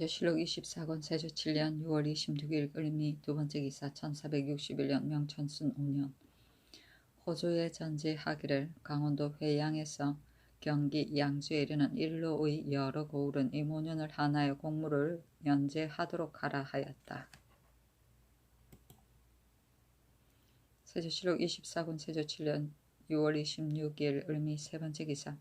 실록 24권 세조 7년 6월 26일 을미 두번째 기사 1461년 명천순 5년 호조에 전지하기를 강원도 회양에서 경기 양주에 이르는 일로의 여러 고을은 이모년을 하나의 공무를 면제하도록 하라 하였다. 세조실록 24권 세조 7년 6월 26일 을미 세번째 기사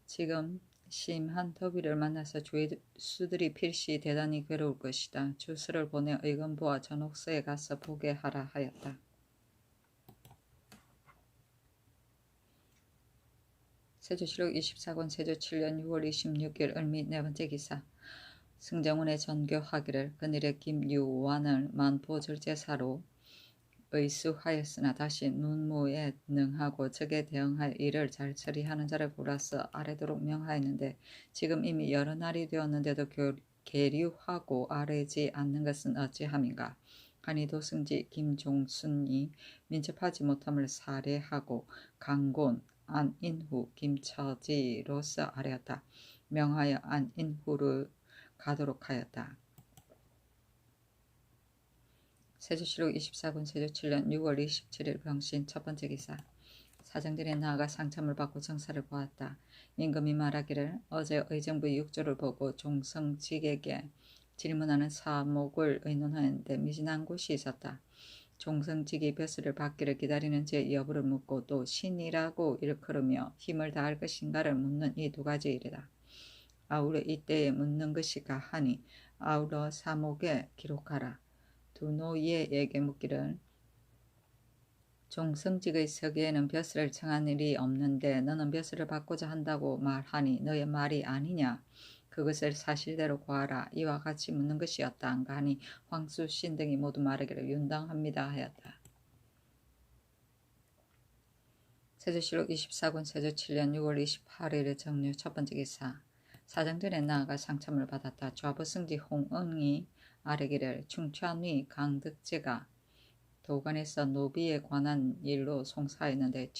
지금 심한 더위를 만나서 주수들이 필시 대단히 괴로울 것이다. 주스를 보내 의금부와 전옥서에 가서 보게 하라 하였다. 세조실록 24권 세조 7년 6월 26일 을미 네번째 기사 승정원에 전교하기를 그늘의 김유완을 만포절제사로 의수하였으나 다시 눈무에 능하고 적에 대응할 일을 잘 처리하는 자를 골라서 아래도록 명하였는데 지금 이미 여러 날이 되었는데도 계류하고 아뢰지 않는 것은 어찌함인가 하니 도승지 김종순이 민첩하지 못함을 살해하고 강곤 안인후 김처지로서 아뢰었다. 명하여 안인후를 가도록 하였다. 세조실록 24권 세조 7년 6월 27일 병신 첫번째 기사 사정들이 나아가 상참을 받고 정사를 보았다. 임금이 말하기를 어제 의정부의 육조를 보고 종성직에게 질문하는 사목을 의논하였는데 미진한 곳이 있었다. 종성직이 벼슬을 받기를 기다리는 제 여부를 묻고 또 신이라고 일컬으며 힘을 다할 것인가를 묻는 이 두 가지 일이다. 아울러 이때에 묻는 것이가 하니 아울러 사목에 기록하라. 두 노예에게 묻기를 종성직의 서기에는 벼슬을 청한 일이 없는데 너는 벼슬을 받고자 한다고 말하니 너의 말이 아니냐. 그것을 사실대로 고하라. 이와 같이 묻는 것이었다. 한가 하니 황수신 등이 모두 말하기를 윤당합니다 하였다. 세조실록 24권 세조 7년 6월 28일의 정류 첫번째 기사 사정전에 나아가 상참을 받았다. 좌부승지 홍응이 아뢰기를 충천위 강득제가 도관에서 노비에 관한 일로 송사했는데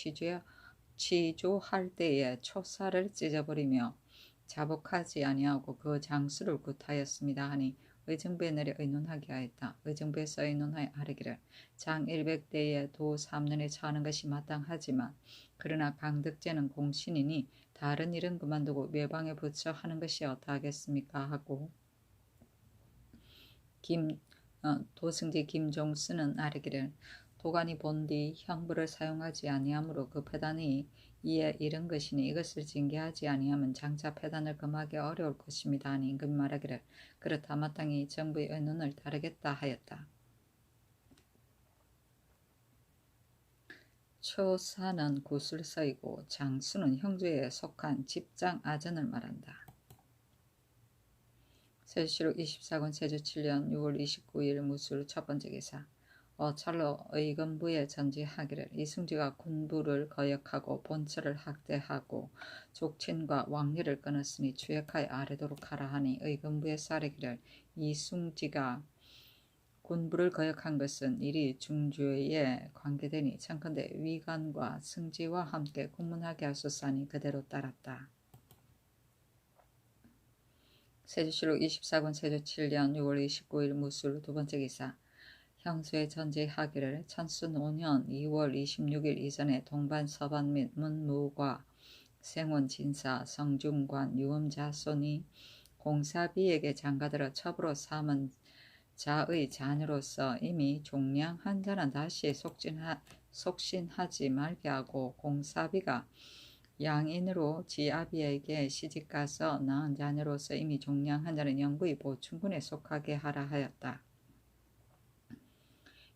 취조할 때에 초사를 찢어버리며 자복하지 아니하고 그 장수를 굿하였습니다 하니 의정부에 내려 의논하게 하였다. 의정부에서 의논하여 아뢰기를 장 100대에 도 3년에 처하는 것이 마땅하지만 그러나 강득제는 공신이니 다른 일은 그만두고 외방에 붙여 하는 것이 어떠하겠습니까 하고 도승지 김종순은 아뢰기를 도관이 본디 형부를 사용하지 아니하므로 그 패단이 이에 이른 것이니 이것을 징계하지 아니하면 장차 패단을 금하기 어려울 것입니다 하니 임금이 말하기를 그렇다 마땅히 정부의 의논을 따르겠다 하였다. 초사는 구술서이고 장수는 형제에 속한 집장 아전을 말한다. 세조실록 24권 세조 7년 6월 29일 무술 첫번째 기사 찰로 의금부에 전지하기를 이승지가 군부를 거역하고 본처를 학대하고 족친과 왕리를 끊었으니 추역하여 아뢰도록 하라 하니 의금부에서 아뢰기를 이승지가 군부를 거역한 것은 일이 중죄에 관계되니 청컨대 위관과 승지와 함께 군문하게 하소서하니 그대로 따랐다. 세조실록 24권 세조 7년 6월 29일 무술 두번째 기사 형수의 전지하기를 천순 5년 2월 26일 이전에 동반 서반 및 문무과 생원 진사 성중관 유음자손이 공사비에게 장가들어 첩으로 삼은 자의 자녀로서 이미 종량한 자는 다시 속신하지 말게 하고 공사비가 양인으로 지아비에게 시집가서 낳은 자녀로서 이미 종량한 자는 영구히 보충군에 속하게 하라 하였다.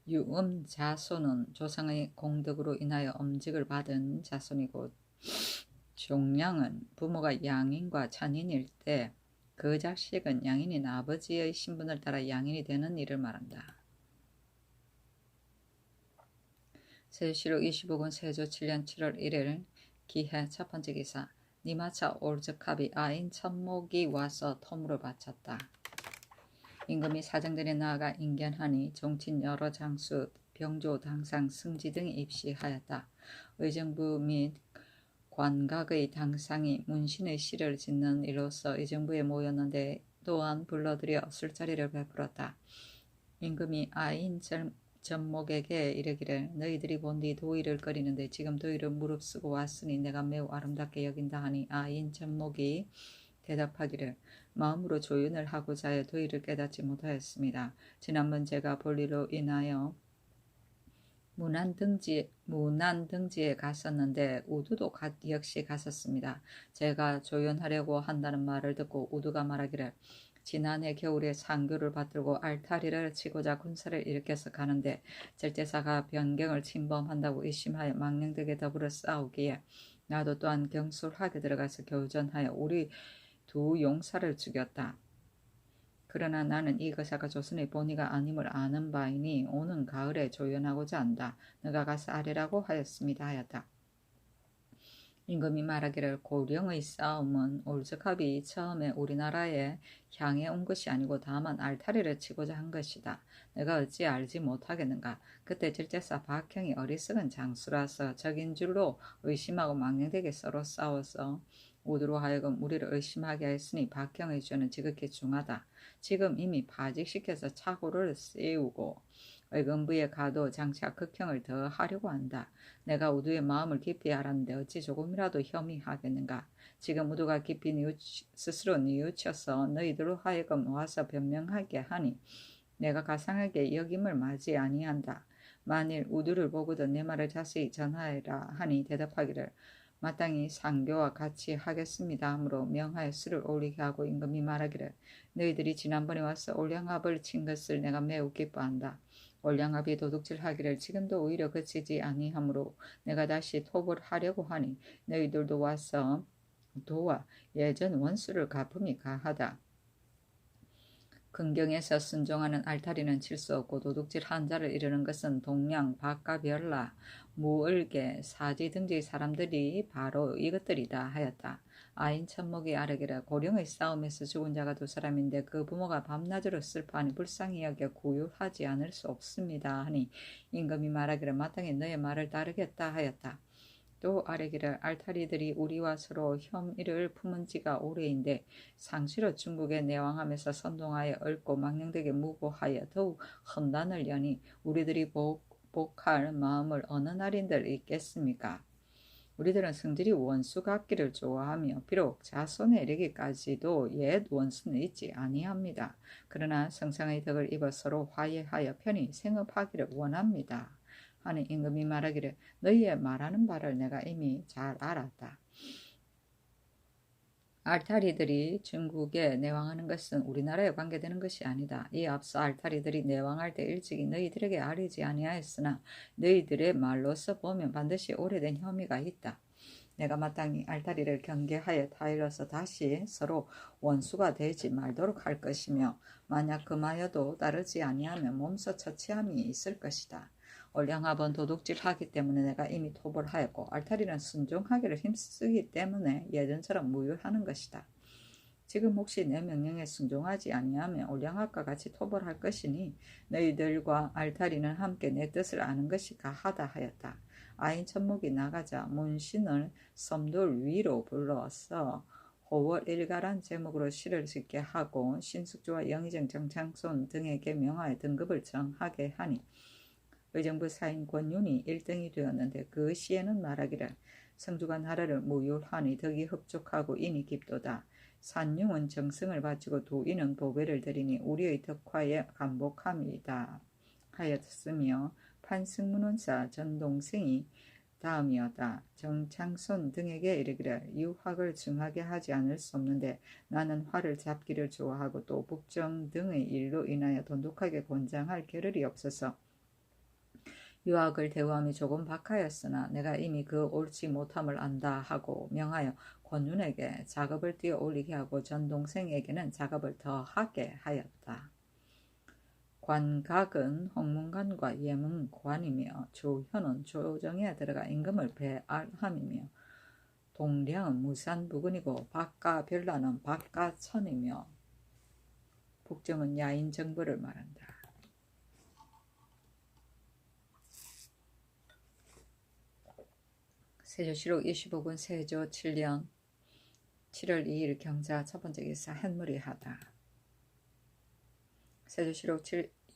유음 자손은 조상의 공덕으로 인하여 엄직을 받은 자손이고 종량은 부모가 양인과 천인일 때 그 자식은 양인인 아버지의 신분을 따라 양인이 되는 일을 말한다. 세조실록 25권 세조 7년 7월 1일 기해 첫번째 기사 니마차 올적합이 아인 천목이 와서 토물을 바쳤다. 임금이 사정전에 나아가 인견하니 종친 여러 장수 병조 당상 승지 등이 입시하였다. 의정부 및 관각의 당상이 문신의 시를 짓는 이로써 의정부에 모였는데 또한 불러들여 술자리를 베풀었다. 임금이 아인 전목에게 이르기를 너희들이 본디 도의를 거리는데 지금 도의를 무릅쓰고 왔으니 내가 매우 아름답게 여긴다 하니 아인 전목이 대답하기를 마음으로 조윤을 하고자 하여 도의를 깨닫지 못하였습니다. 지난번 제가 볼일로 인하여 문안등지에 갔었는데 우두도 역시 갔었습니다. 제가 조연하려고 한다는 말을 듣고 우두가 말하기를 지난해 겨울에 상교를 받들고 알타리를 치고자 군사를 일으켜서 가는데 절제사가 변경을 침범한다고 의심하여 망령들에게 더불어 싸우기에 나도 또한 경술하게 들어가서 교전하여 우리 두 용사를 죽였다. 그러나 나는 이 거사가 조선의 본의가 아님을 아는 바이니 오는 가을에 조연하고자 한다. 너가 가서 아뢰라고 하였습니다 하였다. 임금이 말하기를 고령의 싸움은 올적합이 처음에 우리나라에 향해 온 것이 아니고 다만 알타리를 치고자 한 것이다. 내가 어찌 알지 못하겠는가. 그때 절제사 박형이 어리석은 장수라서 적인 줄로 의심하고 망령되게 서로 싸워서 우두로 하여금 우리를 의심하게 했으니 박형의 죄는 지극히 중하다. 지금 이미 파직시켜서 차고를 세우고 의금부에 가도 장차 극형을 더 하려고 한다. 내가 우두의 마음을 깊이 알았는데 어찌 조금이라도 혐의하겠는가. 지금 우두가 깊이 스스로 뉘우쳐서 너희들로 하여금 와서 변명하게 하니 내가 가상하게 여김을 맞이 아니한다. 만일 우두를 보고도 내 말을 자세히 전하여라 하니 대답하기를 마땅히 상교와 같이 하겠습니다 하므로 명하여 술을 올리게 하고 임금이 말하기를 너희들이 지난번에 와서 올량합을 친 것을 내가 매우 기뻐한다. 올량합이 도둑질하기를 지금도 오히려 그치지 아니하므로 내가 다시 토벌하려고 하니 너희들도 와서 도와 예전 원수를 갚음이 가하다. 근경에서 순종하는 알타리는 칠 수 없고 도둑질 한 자를 이르는 것은 동양, 박가별라, 무을개, 사지 등지의 사람들이 바로 이것들이다 하였다. 아인 천목이 아뢰기를 고령의 싸움에서 죽은 자가 두 사람인데 그 부모가 밤낮으로 슬퍼하니 불쌍히 여겨 구휼하지 않을 수 없습니다 하니 임금이 말하기를 마땅히 너의 말을 따르겠다 하였다. 또 아뢰기를 알타리들이 우리와 서로 혐의를 품은 지가 오래인데 상시로 중국에 내왕하면서 선동하여 얽고 망령되게 무고하여 더욱 헌단을 여니 우리들이 복할 마음을 어느 날인들 있겠습니까? 우리들은 성질이 원수 같기를 좋아하며 비록 자손에 이르기까지도 옛 원수는 있지 아니합니다. 그러나 성상의 덕을 입어 서로 화해하여 편히 생업하기를 원합니다. 하는 임금이 말하기를 너희의 말하는 바를 내가 이미 잘 알았다. 알타리들이 중국에 내왕하는 것은 우리나라에 관계되는 것이 아니다. 이에 앞서 알타리들이 내왕할 때 일찍이 너희들에게 아뢰지 아니하였으나 너희들의 말로서 보면 반드시 오래된 혐의가 있다. 내가 마땅히 알타리를 경계하여 타일러서 다시 서로 원수가 되지 말도록 할 것이며 만약 금하여도 따르지 아니하면 몸소 처치함이 있을 것이다. 올량합은 도둑질하기 때문에 내가 이미 토벌하였고 알타리는 순종하기를 힘쓰기 때문에 예전처럼 무효하는 것이다. 지금 혹시 내 명령에 순종하지 아니하면 올량합과 같이 토벌할 것이니 너희들과 알타리는 함께 내 뜻을 아는 것이 가하다 하였다. 아인 천목이 나가자 문신을 섬돌 위로 불러서 호월 일가란 제목으로 시를 짓게 하고 신숙주와 영의정 정창손 등에게 명하여 등급을 정하게 하니 의정부 사인 권윤이 1등이 되었는데 그 시에는 말하기를 성주가 나라를 무효하니 덕이 흡족하고 인이 깊도다. 산융은 정승을 바치고 도인은 보배를 드리니 우리의 덕화에 감복함이다 하였으며 판승문원사 전동생이 다음이었다. 정창손 등에게 이르기를 유학을 증하게 하지 않을 수 없는데 나는 화를 잡기를 좋아하고 또 북정 등의 일로 인하여 돈독하게 권장할 겨를이 없어서 유학을 대우함이 조금 박하였으나 내가 이미 그 옳지 못함을 안다 하고 명하여 권윤에게 작업을 띄어 올리게 하고 전동생에게는 작업을 더 하게 하였다. 관각은 홍문관과 예문관이며 조현은 조정에 들어가 임금을 배알함이며 동량은 무산부근이고 박가별라는 박가천이며 북정은 야인정부를 말한다. 세조실록 25군 세조 7년 7월 2일 경자 첫 번째 기사 한무리하다. 세조실록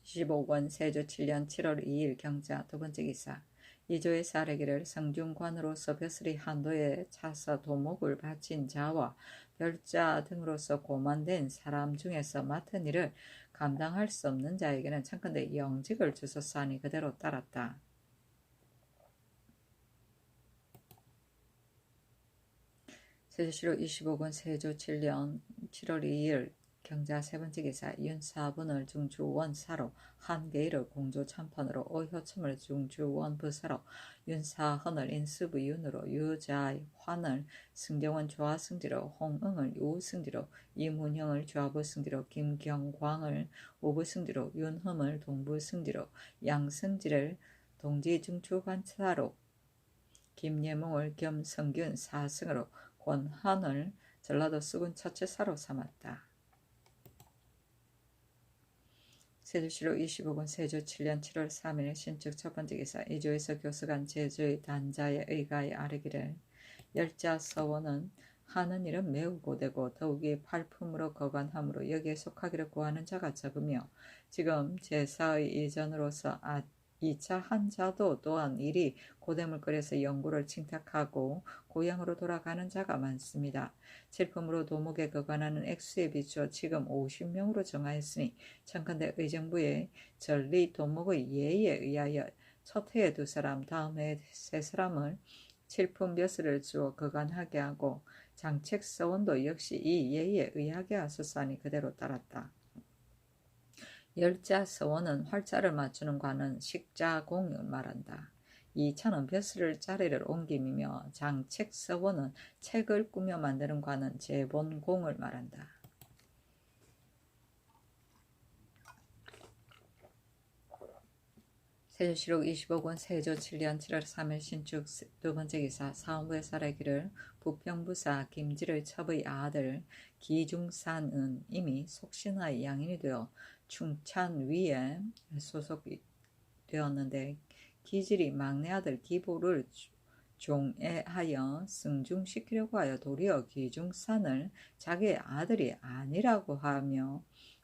25권 세조 7년 7월 2일 경자 두 번째 기사. 이조에서 아뢰기를 성중관으로서 벼슬이 한도에 차서 도목을 바친 자와 별자 등으로서 고만된 사람 중에서 맡은 일을 감당할 수 없는 자에게는 청컨대 영직을 주소사니 그대로 따랐다. 세조실록 25권 세조 7년 7월 2일 경자 세 번째 기사. 윤사분을 중주원사로 한계일을 공조참판으로 오효첨을 중주원부사로 윤사헌을 인수부윤으로 유자환을 승정원 조화승지로 홍응을 우승지로 이문형을 조화부승지로 김경광을 오부승지로 윤흠을 동부승지로 양승지를 동지중추관사로 김예몽을 겸성균 사승으로 권한을 전라도 수군 첫째사로 삼았다. 세조실록 25권 세조 7년 7월 3일 신축 첫 번째 기사. 이조에서 교수간 제주의 단자의 의가에 아뢰기를 열자 서원은 하는 일은 매우 고되고 더욱이 팔품으로 거관함으로 여기에 속하기를 구하는 자가 적으며 지금 제사의 이전으로서 2차 한 자도 또한 일이 고됨을 끓여서 영구를 칭탁하고 고향으로 돌아가는 자가 많습니다. 칠품으로 도목에 거관하는 액수에 비추어 지금 50명으로 정하였으니 청컨대 의정부의 전리 도목의 예에 의하여 첫 해에 2사람 다음 해에 3사람을 칠품 벼슬을 주어 거관하게 하고 장책서원도 역시 이 예에 의하게 하소서하니 그대로 따랐다. 열자 서원은 활자를 맞추는 관은 식자공을 말한다. 이차는 벼슬을 자리를 옮김이며 장책 서원은 책을 꾸며 만드는 관은 재본공을 말한다. 세조실록 25권 세조 7년 7월 3일 신축 두 번째 기사. 사원부의 사례기를 부평부사 김질의 첩의 아들 기중산은 이미 속신하의 양인이 되어 충찬위에 소속되었는데 기질이 막내 아들 기보를 종애하여 승중시키려고 하여 도리어 기중산을 자기의 아들이 아니라고 하며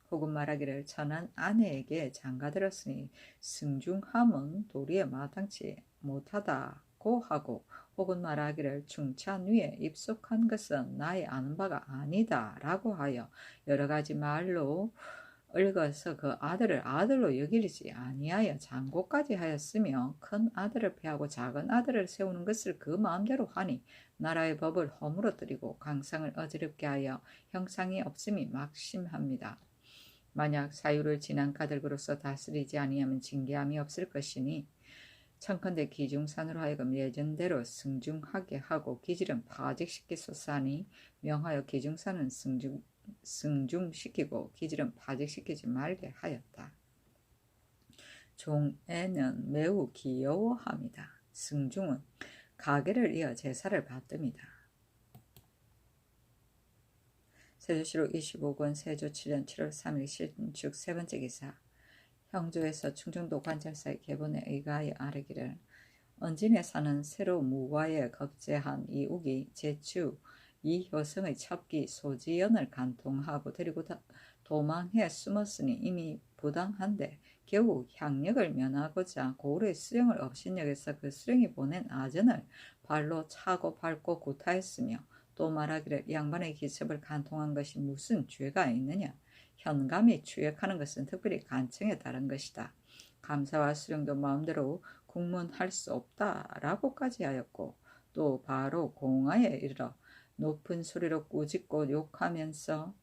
혹은 말하기를 천한 아내에게 장가들었으니 승중함은 도리에 마땅치 못하다고 하고 혹은 말하기를 충찬위에 입속한 것은 나의 아는 바가 아니다 라고 하여 여러 가지 말로 얽어서 그 아들을 아들로 여기지 아니하여 장고까지 하였으며 큰 아들을 패하고 작은 아들을 세우는 것을 그 마음대로 하니 나라의 법을 허물어뜨리고 강상을 어지럽게 하여 형상이 없음이 막심합니다. 만약 사유를 진한 까닭으로서 다스리지 아니하면 징계함이 없을 것이니 청컨대 기중산으로 하여금 예전대로 승중하게 하고 기질은 파직시키소서 하니 명하여 기중산은 승중시키고 기질은 파직시키지 말게 하였다. 종애는 매우 귀여워합니다. 승중은 가계를 이어 제사를 받듭니다. 세조실록 25권 세조 7년 7월 3일 신축 세 번째 기사. 형조에서 충청도 관찰사의 계본에 의가하여 아뢰기를 언진에 사는 새로 무과에 겁제한 이욱이 제추 이효성의 첩기 소지연을 간통하고 데리고 도망해 숨었으니 이미 부당한데 겨우 향력을 면하고자 고을의 수령을 업신여겨서 그 수령이 보낸 아전을 발로 차고 밟고 구타했으며 또 말하기를 양반의 기첩을 간통한 것이 무슨 죄가 있느냐. 현감이 추역하는 것은 특별히 간청에 따른 것이다. 감사와 수령도 마음대로 국문할 수 없다라고까지 하였고 또 바로 공하에 이르러 높은 소리로 꾸짖고 욕하면서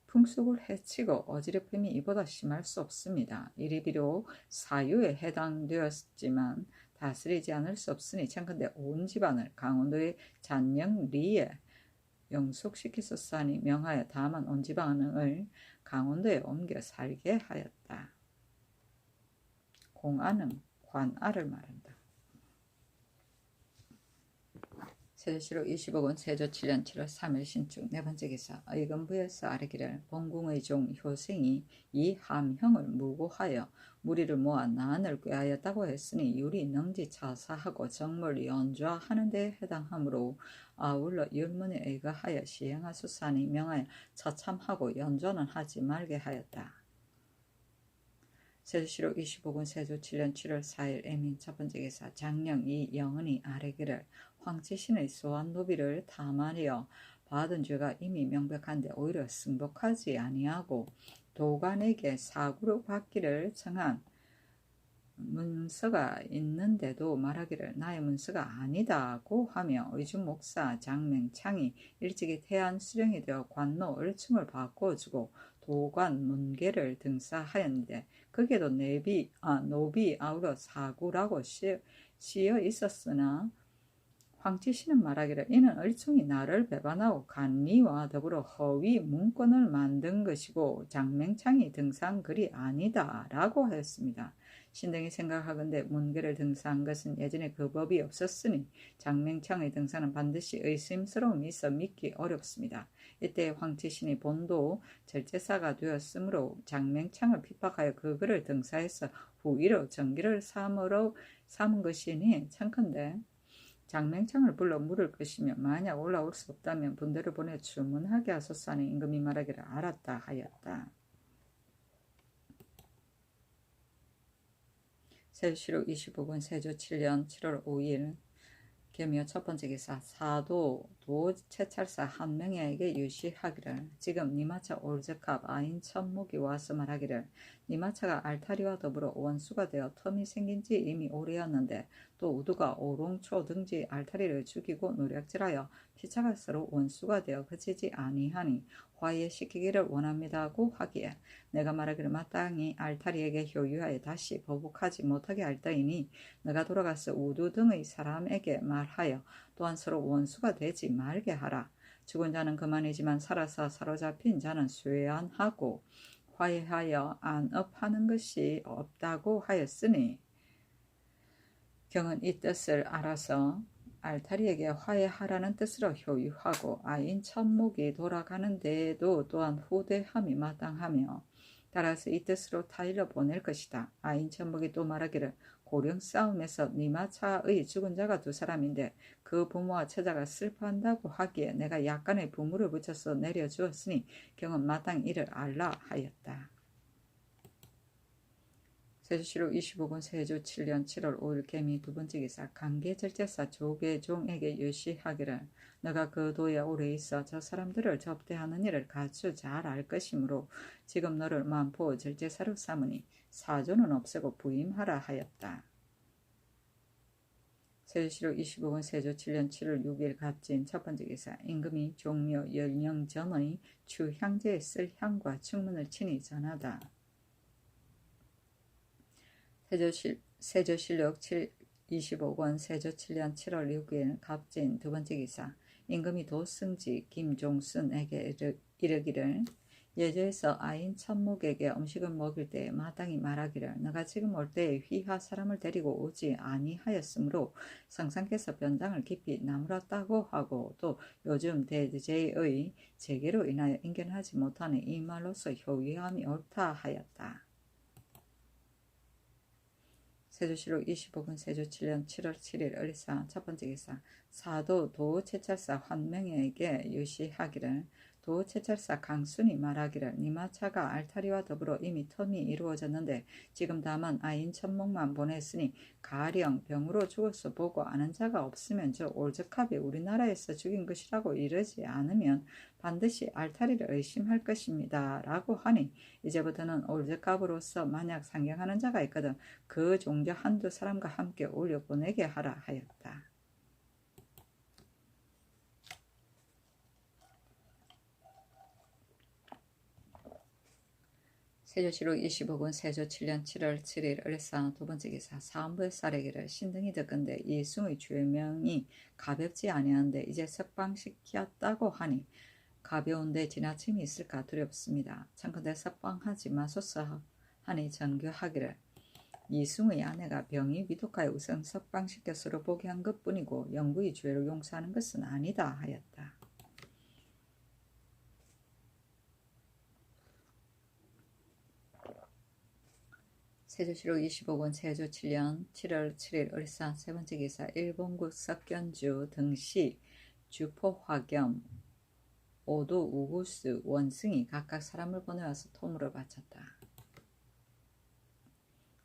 풍속을 해치고 어지럽힘이 이보다 심할 수 없습니다. 이리 비록 사유에 해당되었지만 다스리지 않을 수 없으니 청컨대 온 집안을 강원도의 잔영리에 영속시키소서 하니 명하여 다만 온 집안을 강원도에 옮겨 살게 하였다. 공안은 관아를 말한다. 세조실록 25권 세조 7년 7월 3일 신축 네 번째 기사. 의금부에서 아뢰기를 본궁의 종 효생이 이 함형을 무고하여 무리를 모아 난을 꾀하였다고 했으니 유리 능지 차사하고 정물 연좌하는 데 해당하므로 아울러 율문에 의거하여 시행하소서니 명하여 처참하고 연조는 하지 말게 하였다. 세조실록 25군 세조 7년 7월 4일 애민 첫 번째 기사 장령 이 영은이 아뢰기를 황치신의 소환 노비를 탐하려 받은 죄가 이미 명백한데 오히려 승복하지 아니하고 도관에게 사구를 받기를 청한 문서가 있는데도 말하기를 나의 문서가 아니다고 하며 의중 목사 장맹창이 일찍이 태안 수령이 되어 관노 을충을 바꿔주고 도관 문계를 등사하였는데 거기에도 노비 아우러 사구라고 씌어 있었으나 황치신은 말하기를 이는 을충이 나를 배반하고 간리와 더불어 허위 문건을 만든 것이고 장맹창이 등사한 글이 아니다 라고 하였습니다. 신등이 생각하건대 문계를 등사한 것은 예전에 그 법이 없었으니 장맹창의 등사는 반드시 의심스러움이 있어 믿기 어렵습니다. 이때 황치신이 본도 절제사가 되었으므로 장맹창을 핍박하여 그 글을 등사해서 후위로 정기를 삼은 것이니 참컨대 장맹창을 불러 물을 것이며 만약 올라올 수 없다면 분대를 보내 주문하게 하소서니 임금이 말하기를 알았다 하였다. 세조실록 25군 세조 7년 7월 5일 겸여 첫 번째 기사 사도 도채찰사 한 명에게 유시하기를 지금 니마차 올제캅 아인 천목이 와서 말하기를 니마차가 알타리와 더불어 원수가 되어 텀이 생긴 지 이미 오래였는데 또 우두가 오롱초 등지 알타리를 죽이고 노략질하여 피차가 서로 원수가 되어 그치지 아니하니 화해시키기를 원합니다고 하기에 내가 말하기를 마땅히 알타리에게 효유하여 다시 보복하지 못하게 할 터이니 내가 돌아가서 우두 등의 사람에게 말하여 또한 서로 원수가 되지 말게 하라. 죽은 자는 그만이지만 살아서 사로잡힌 자는 쇠안하고 화해하여 안업하는 것이 없다고 하였으니 경은 이 뜻을 알아서 알타리에게 화해하라는 뜻으로 효유하고 아인 천목이 돌아가는 데에도 또한 후대함이 마땅하며 따라서 이 뜻으로 타일러 보낼 것이다. 아인 천목이 또 말하기를 고령 싸움에서 니마차의 죽은 자가 두 사람인데 그 부모와 처자가 슬퍼한다고 하기에 내가 약간의 부모를 붙여서 내려주었으니 경은 마땅히 이를 알라 하였다. 세조실록 25군 세조 7년 7월 5일 개미 두 번째 기사 강계절제사 조계종에게 유시하기를 너가 그 도에 오래 있어 저 사람들을 접대하는 일을 가추 잘 알 것이므로 지금 너를 만포 절제사로 삼으니 사조는 없애고 부임하라 하였다. 세조실록 25군 세조 7년 7월 6일 갑진 첫 번째 기사 임금이 종묘 열령 전의 추향제에 쓸 향과 충문을 친히 전하다. 세조실록 25권 세조 7년 7월 6일 갑진 두 번째 기사 임금이 도승지 김종순에게 이르기를 예조에서 아인 천목에게 음식을 먹일 때 마땅히 말하기를 너가 지금 올 때에 휘하 사람을 데리고 오지 아니하였으므로 성상께서 변장을 깊이 나무랐다고 하고 또 요즘 대제의 재계로 인하여 인견하지 못하는 이 말로서 효유함이 옳다 하였다. 세조실록 25군 세조 7년 7월 7일 을사 첫 번째 기사 사도 도채찰사 환명에게 유시하기를 도채찰사 강순이 말하기를 니마차가 알타리와 더불어 이미 텀이 이루어졌는데 지금 다만 아인 천목만 보냈으니 가령 병으로 죽어서 보고 아는 자가 없으면 저 올즈캅이 우리나라에서 죽인 것이라고 이르지 않으면 반드시 알타리를 의심할 것입니다 라고 하니 이제부터는 올즈캅으로서 만약 상경하는 자가 있거든 그 종자 한두 사람과 함께 올려보내게 하라 하였다. 세조실록 25군 세조 7년 7월 7일 을사 두 번째 기사 사헌부의 사례기를 신등이 듣건대 이승의 죄명이 가볍지 아니한데 이제 석방시켰다고 하니 가벼운데 지나침이 있을까 두렵습니다. 참건대 석방하지 마소서 하니 전교하기를 이승의 아내가 병이 위독하여 우선 석방시켜 서로 보게 한 것뿐이고 영구히 죄를 용서하는 것은 아니다 하였다. 세조실록 25권 세조 7년 7월 7일 을사 세 번째 기사 일본국 석견주 등시 주포 화겸, 오도 우구스, 원승이 각각 사람을 보내와서 토물을 바쳤다.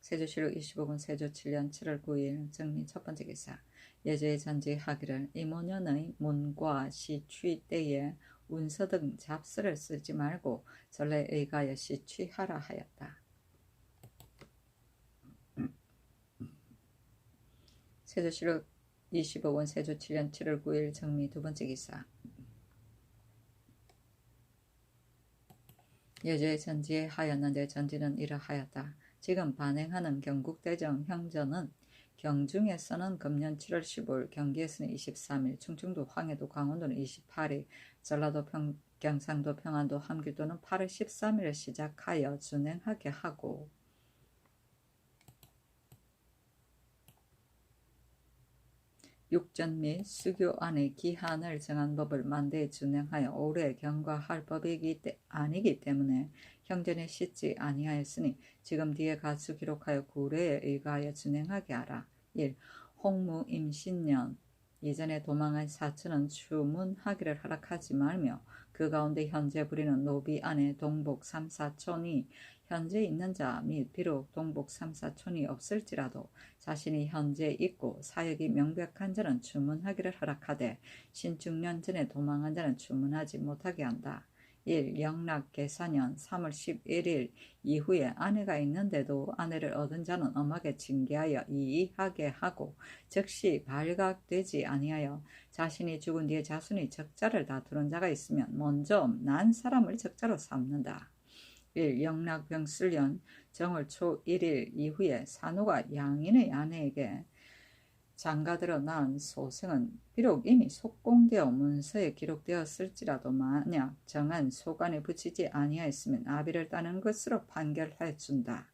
세조실록 25군 세조 7년 7월 9일 정리 첫 번째 기사. 예조의 전지하기를 이모년의 문과 시취 때에 운서 등 잡스를 쓰지 말고 전래 의가여 시취하라 하였다. 세조실록 25권 세조 7년 7월 9일 정리 두 번째 기사. 예조의 전지에 하였는데 전지는 이러하였다. 지금 반행하는 경국대정 형전은 경중에서는 금년 7월 15일, 경기에서는 23일, 충청도, 황해도, 강원도는 28일, 전라도, 경상도, 평안도, 함길도는 8월 13일에 시작하여 준행하게 하고 육전 및 수교 안의 기한을 정한 법을 만대에 준행하여 오래 경과할 법이기 아니기 때문에 형전에 씻지 아니하였으니 지금 뒤에 가수 기록하여 구례에 의거하여 준행하게 하라. 1. 홍무 임신년 이전에 도망한 사촌은 추문하기를 허락하지 말며 그 가운데 현재 부리는 노비 안에 동복 3, 4촌이 현재 있는 자 및 비록 동복 3, 4촌이 없을지라도 자신이 현재 있고 사역이 명백한 자는 추문하기를 허락하되 신중년 전에 도망한 자는 추문하지 못하게 한다. 1. 영락계사년 3월 11일 이후에 아내가 있는데도 아내를 얻은 자는 엄하게 징계하여 이의하게 하고 즉시 발각되지 아니하여 자신이 죽은 뒤에 자손이 적자를 다투는 자가 있으면 먼저 난 사람을 적자로 삼는다. 1. 영락병술년 정월 초 1일 이후에 산후가 양인의 아내에게 장가들어 낳은 소생은 비록 이미 속공되어 문서에 기록되었을지라도 만약 정한 소관에 붙이지 아니하였으면 아비를 따는 것으로 판결해 준다.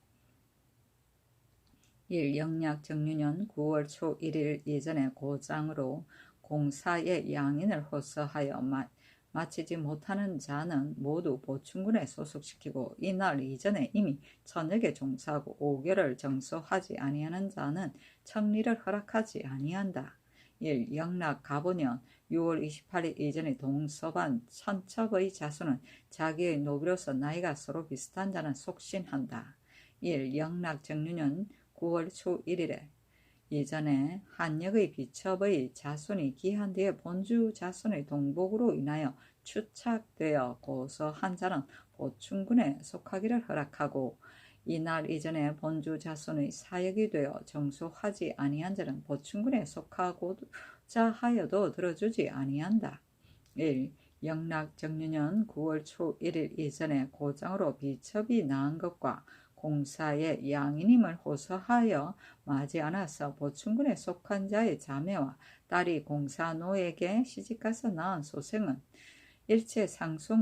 1. 영락 정유년 9월 초 1일 예전에 고장으로 공사의 양인을 호서하여 마치지 못하는 자는 모두 보충군에 소속시키고 이날 이전에 이미 천역에 종사하고 5개월을 정소하지 아니하는 자는 청리를 허락하지 아니한다. 1. 영락 가보년 6월 28일 이전에 동서반 천첩의 자손은 자기의 노비로서 나이가 서로 비슷한 자는 속신한다. 1. 영락 정유년 9월 초 1일에 예전에 한역의 비첩의 자손이 기한 뒤에 본주 자손의 동복으로 인하여 추착되어 고서한 자는 보충군에 속하기를 허락하고 이날 이전에 본주 자손의 사역이 되어 정소하지 아니한 자는 보충군에 속하고자 하여도 들어주지 아니한다. 1. 영락 정유년 9월 초 1일 이전에 고장으로 비첩이 낳은 것과 공사의 양인임을 호소하여 마지 않아서 보충군에 속한 자의 자매와 딸이 공사노에게 시집가서 낳은 소생은 일체 상속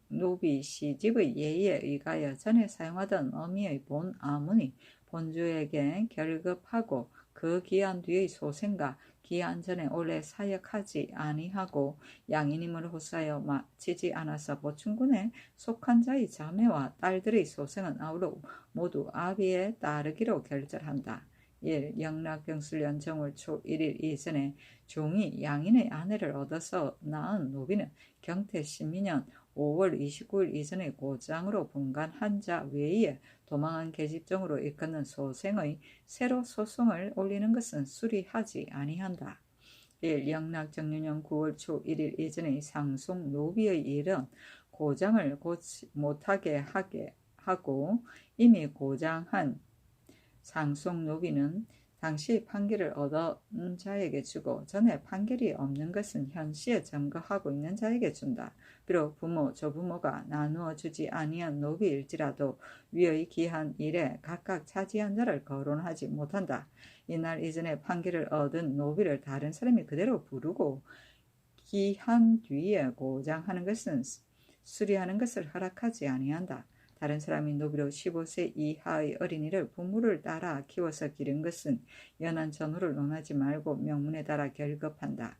노비 시집의 예의에 의하여 전에 사용하던 어미의 본 아문이 본주에게 결급하고 그 기한 뒤의 소생과 기한 전에 원래 사역하지 아니하고 양인임을 호소하여 마치지 않아서 보충군에 속한 자의 자매와 딸들의 소생은 아울러 모두 아비에 따르기로 결절한다. 1. 영락병술년 정월 초 1일 이전에 종이 양인의 아내를 얻어서 낳은 노비는 경태 12년 5월 29일 이전에 고장으로 분간한 자 외에 도망한 계집종으로 일컫는 소생의 새로 소송을 올리는 것은 수리하지 아니한다. 1. 영락 정유년 9월 초 1일 이전의 상속 노비의 일은 고장을 못하게 하고 이미 고장한 상속 노비는 당시 판결을 얻은 자에게 주고 전에 판결이 없는 것은 현시에 점거하고 있는 자에게 준다. 비록 부모, 조부모가 나누어 주지 아니한 노비일지라도 위의 기한 일에 각각 차지한 자를 거론하지 못한다. 이날 이전에 판결을 얻은 노비를 다른 사람이 그대로 부르고 기한 뒤에 고장하는 것은 수리하는 것을 허락하지 아니한다. 다른 사람이 노비로 15세 이하의 어린이를 부모를 따라 키워서 기른 것은 연한 전후를 논하지 말고 명문에 따라 결급한다.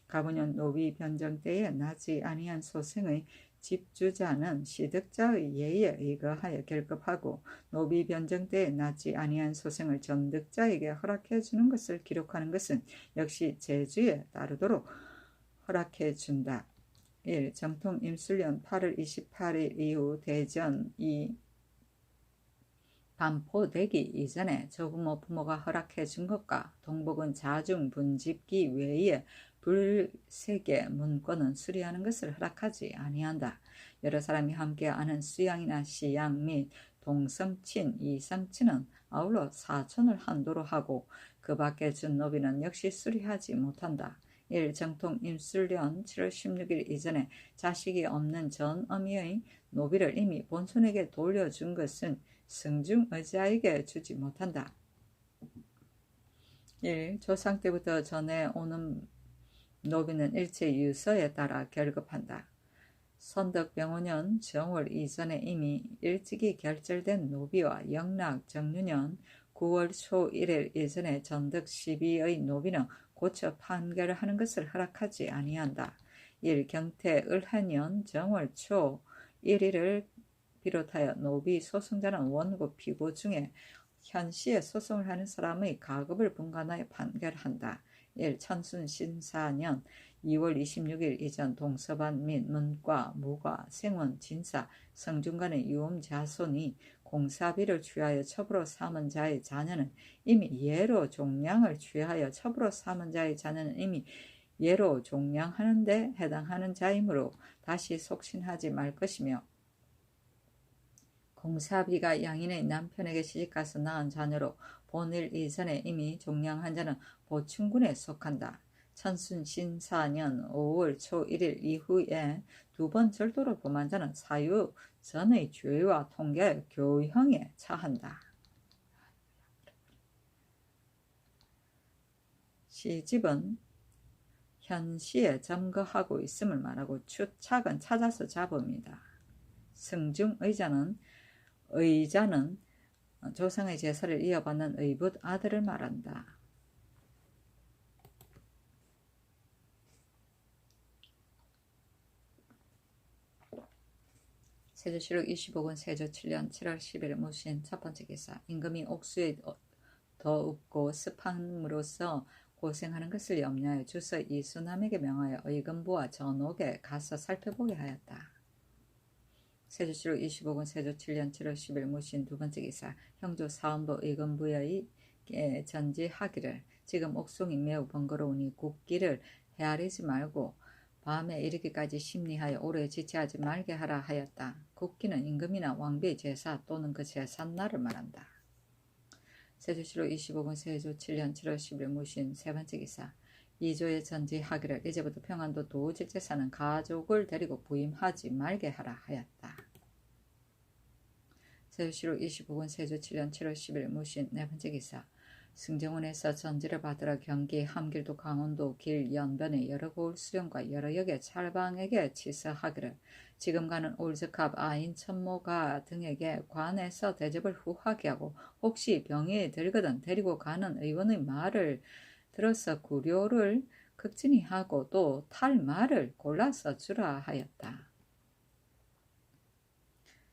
가보년 노비 변정 때에 나지 아니한 소생의 집주자는 시득자의 예의에 의거하여 결급하고 노비 변정 때에 나지 아니한 소생을 전득자에게 허락해 주는 것을 기록하는 것은 역시 제주에 따르도록 허락해 준다. 1. 정통 임술년 8월 28일 이후 대전 2. 반포되기 이전에 조부모 부모가 허락해 준 것과 동복은 자중 분집기 외에 불세계 문권은 수리하는 것을 허락하지 아니한다. 여러 사람이 함께 아는 수양이나 시양 및 동성친, 이성친은 아울러 사촌을 한도로 하고 그 밖에 준 노비는 역시 수리하지 못한다. 1. 정통 임술년 7월 16일 이전에 자식이 없는 전 어미의 노비를 이미 본손에게 돌려준 것은 승중 의자에게 주지 못한다. 1. 조상 때부터 전해 오는 노비는 일체 유서에 따라 결급한다. 선덕병오년 정월 이전에 이미 일찍이 결절된 노비와 영락 정유년 9월 초 1일 이전에 전덕 12의 노비는 고쳐 판결하는 것을 허락하지 아니한다. 1. 경태 을한년 정월 초 1일을 비롯하여 노비 소송자는 원고 피고 중에 현시에 소송을 하는 사람의 가급을 분간하여 판결한다. 1. 천순 신사년 2월 26일 이전 동서반 및 문과, 무과, 생원, 진사, 성중간의 유음 자손이 공사비를 취하여 첩으로 삼은 자의 자녀는 이미 예로 종량을 취하여 첩으로 삼은 자의 자녀는 이미 예로 종량하는 데 해당하는 자이므로 다시 속신하지 말 것이며 공사비가 양인의 남편에게 시집가서 낳은 자녀로 본일 이전에 이미 종량한 자는 보충군에 속한다. 천순 신사년 5월 초 1일 이후에 두 번 절도를 범한 자는 사유 전의 죄와 통계 교형에 처한다. 시집은 현시에 점거하고 있음을 말하고 추착은 찾아서 잡음이다. 승중 의자는 조상의 제사를 이어받는 의붓 아들을 말한다. 세조실록 25권 세조 7년 7월 10일 무신 첫 번째 기사. 임금이 옥수에 더웁고 습함으로써 고생하는 것을 염려하여 주서 이수남에게 명하여 의금부와 전옥에 가서 살펴보게 하였다. 세조실록 25권 세조 7년 7월 10일 무신 두 번째 기사. 형조 사원부 의금부의 전지하기를 지금 옥송이 매우 번거로우니 국기를 헤아리지 말고 밤에 이르기까지 심리하여 오래 지체하지 말게 하라 하였다. 국기는 임금이나 왕비의 제사 또는 그 제삿날을 말한다. 세조실록 25권 세조 7년 7월 10일 무신 세 번째 기사. 이조의 전지하기를 이제부터 평안도 도질제사는 가족을 데리고 부임하지 말게 하라 하였다. 세조실록 25권 세조 7년 7월 10일 무신 네 번째 기사. 승정원에서 전지를 받으러 경기, 함길도, 강원도, 길, 연변의 여러 고을 수령과 여러 역의 찰방에게 치서하기를 지금 가는 올즈캅, 아인, 천모가 등에게 관에서 대접을 후하게 하고 혹시 병이 들거든 데리고 가는 의원의 말을 들어서 구료를 극진히 하고 또 탈 말을 골라서 주라 하였다.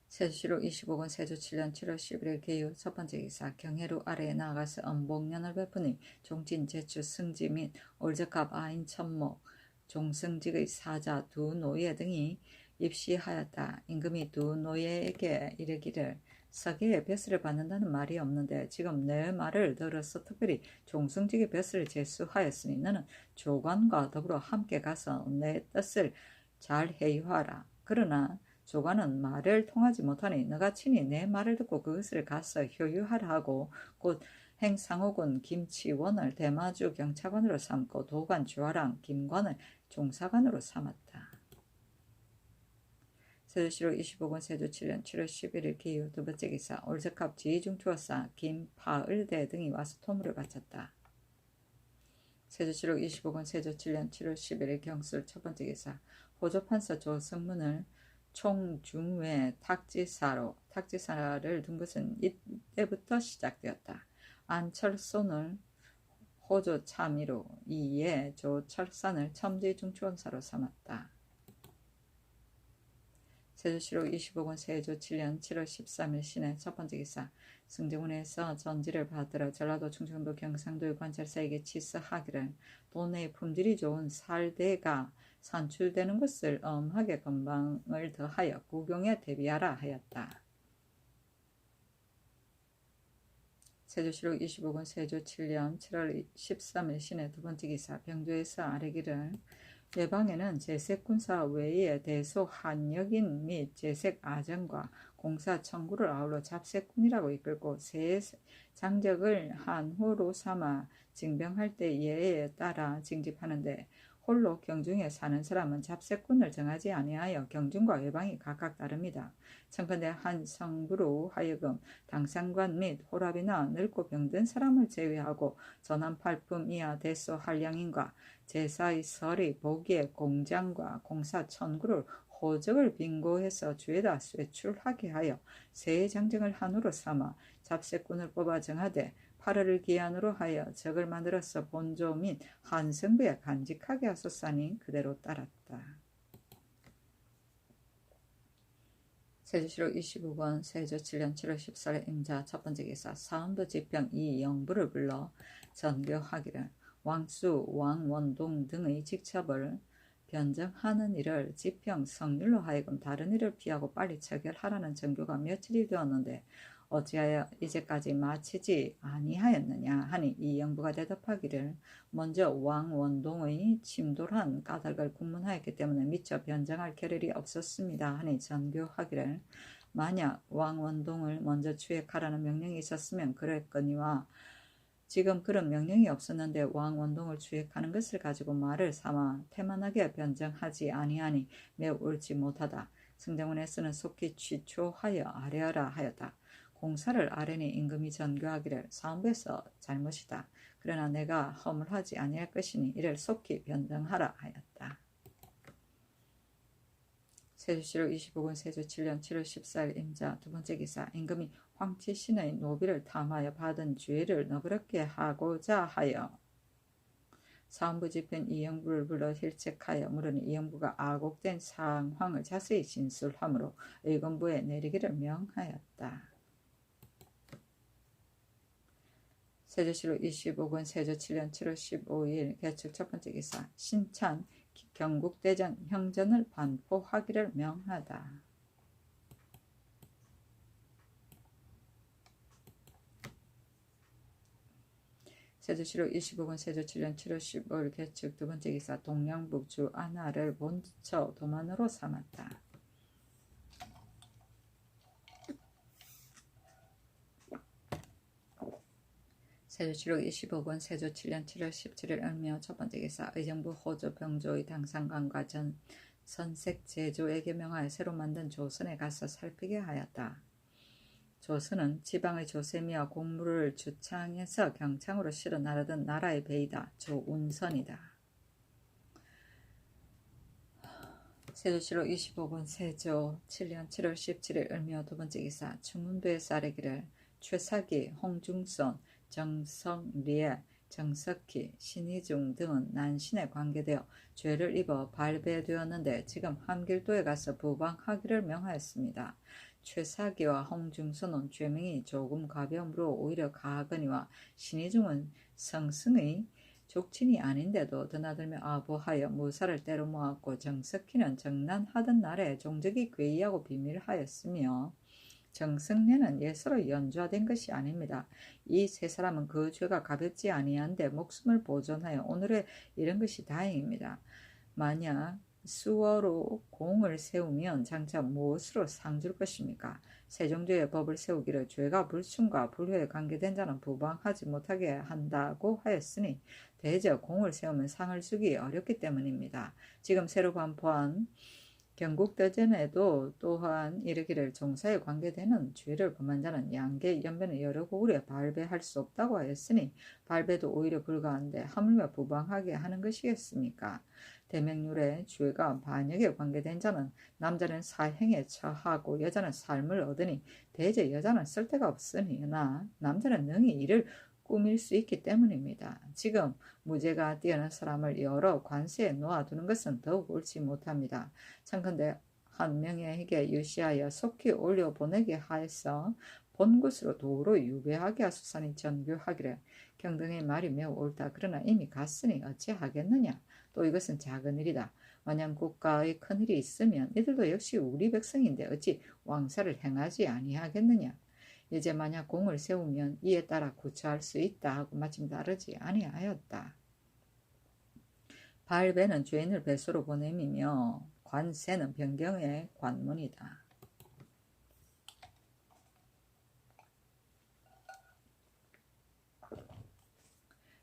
세조실록 25권 세조 7년 7월 11일 개유 첫 번째 기사. 경혜루 아래에 나아가서 엄복년을 베푸니 종진, 제추, 승지 및 올즈캅, 아인, 천목, 종승직의 사자 두 노예 등이 입시하였다. 임금이 두 노예에게 이르기를 서계의 벼슬을 받는다는 말이 없는데 지금 내 말을 들어서 특별히 종승직의 벼슬을 제수하였으니 너는 조관과 더불어 함께 가서 내 뜻을 잘 회유하라. 그러나 조관은 말을 통하지 못하니 너가 친히 내 말을 듣고 그것을 가서 효유하라 하고 곧 행상옥은 김치원을 대마주 경차관으로 삼고 도관 주화랑 김관을 종사관으로 삼았다. 세조실록 25권 세조 7년 7월 11일 기후 두 번째 기사. 올즈캅 지휘중추어사 김파을대 등이 와서 토물을 바쳤다. 세조실록 25권 세조 7년 7월 11일 경술 첫 번째 기사. 호조판서 조성문을 총중외 탁지사를 둔 것은 이때부터 시작되었다. 안철손을 호조 참의로 이에 조철산을 첨지중추원사로 삼았다. 세조실록 25권 세조 7년 7월 13일 신의 첫 번째 기사. 승정원에서 전지를 받들어 전라도 충청도 경상도의 관찰사에게 치서하기를 도내의 품질이 좋은 살대가 산출되는 것을 엄하게 건방을 더하여 구경에 대비하라 하였다. 세조실록 25권 세조 7년 7월 13일 신의 두 번째 기사. 병조에서 아뢰기를 외방에는 제색군사 외에 대소 한역인 및 제색 아정과 공사 청구를 아울러 잡색군이라고 이끌고 새 장적을 한 후로 삼아 징병할 때 예에 따라 징집하는데 홀로 경중에 사는 사람은 잡색군을 정하지 아니하여 경중과 외방이 각각 다릅니다. 청컨대 한 성부로 하여금 당상관 및 호랍이나 늙고 병든 사람을 제외하고 전함팔품 이하 대소 한량인과 제사의 설의 보기의 공장과 공사 천구를 호적을 빙고해서 주에다 쇠출하게 하여 새 장정을 한우로 삼아 잡색군을 뽑아 정하되 8월을 기한으로 하여 적을 만들어서 본조 및 한성부에 간직하게 하소사니 그대로 따랐다. 세조실록 25권 세조 7년 7월 14일 임자 첫 번째 기사. 사헌부 지평 이영부를 불러 전교하기를 왕수, 왕원동 등의 직첩을 변정하는 일을 지평 성률로 하여금 다른 일을 피하고 빨리 처결하라는 전교가 며칠이 되었는데 어찌하여 이제까지 마치지 아니하였느냐 하니 이영부가 대답하기를 먼저 왕원동의 침돌한 까닭을 국문하였기 때문에 미처 변정할 겨를이 없었습니다 하니 전교하기를 만약 왕원동을 먼저 추획하라는 명령이 있었으면 그랬거니와 지금 그런 명령이 없었는데 왕원동을 추획하는 것을 가지고 말을 삼아 태만하게 변정하지 아니하니 매우 옳지 못하다. 승정원에서는 속히 취초하여 아뢰어라 하였다. 공사를 아뢰니 임금이 전교하기를 사헌부에서 잘못이다. 그러나 내가 허물하지 아니할 것이니 이를 속히 변정하라 하였다. 세조실록 25권 세조 7년 7월 14일 임자 두 번째 기사. 임금이 황치신의 노비를 탐하여 받은 죄를 너그럽게 하고자 하여 사헌부 집행 이영부를 불러 힐책하여 물으니 이영부가 아곡된 상황을 자세히 진술하므로 의건부에 내리기를 명하였다. 세조실록 25권 세조 7년 7월 15일 개축 첫 번째 기사. 신찬 경국대전 형전을 반포하기를 명하다. 세조실록 25권 세조 7년 7월 15일 개축 두 번째 기사. 동량북 주 안하를 본처 도만으로 삼았다. 세조실록 25권 세조 7년 7월 17일 을묘 첫 번째 기사. 의정부 호조 병조의 당상관과 선색 제조에게 명하여 새로 만든 조선에 가서 살피게 하였다. 조선은 지방의 조세미와 곡물을 주창에서 경창으로 실어 나르던 나라의 베이다. 조운선이다. 세조실록 25권 세조 7년 7월 17일 을묘 두 번째 기사. 충문도에서 아뢰기를 최사기, 홍중선, 정성리에, 정석희, 신의중 등은 난신에 관계되어 죄를 입어 발배되었는데 지금 함길도에 가서 부방하기를 명하였습니다. 최사기와 홍중선은 죄명이 조금 가벼움으로 오히려 가하거니와 신의중은 성승의 족친이 아닌데도 드나들며 아부하여 무사를 때로 모았고 정석희는 정난하던 날에 종적이 괴이하고 비밀하였으며 정승래는 예서로 연좌된 것이 아닙니다. 이 세 사람은 그 죄가 가볍지 아니한데 목숨을 보존하여 오늘에 이른 것이 다행입니다. 만약 수어로 공을 세우면 장차 무엇으로 상 줄 것입니까? 세종조의 법을 세우기를 죄가 불충과 불효에 관계된 자는 부방하지 못하게 한다고 하였으니 대저 공을 세우면 상을 주기 어렵기 때문입니다. 지금 새로 반포한 경국대전에도 또한 이르기를 종사에 관계되는 죄를 범한 자는 양계 연변의 여러 고을에 발배할 수 없다고 하였으니 발배도 오히려 불가한데 하물며 부방하게 하는 것이겠습니까? 대명률의 죄가 반역에 관계된 자는 남자는 사행에 처하고 여자는 삶을 얻으니 대제 여자는 쓸데가 없으니나 남자는 능히 이를 꾸밀 수 있기 때문입니다. 지금 무죄가 뛰어난 사람을 여러 관세에 놓아두는 것은 더욱 옳지 못합니다. 청컨대 한 명에게 유시하여 속히 올려보내게 하여서 본 곳으로 도로 유배하게 하소서니 전교하기를 경등의 말이 매우 옳다. 그러나 이미 갔으니 어찌하겠느냐. 또 이것은 작은 일이다. 만약 국가의 큰 일이 있으면 이들도 역시 우리 백성인데 어찌 왕사를 행하지 아니하겠느냐. 이제 만약 공을 세우면 이에 따라 구처할 수 있다 하고 마침 따르지 아니하였다. 발배는 죄인을 배수로 보냄이며 관세는 변경의 관문이다.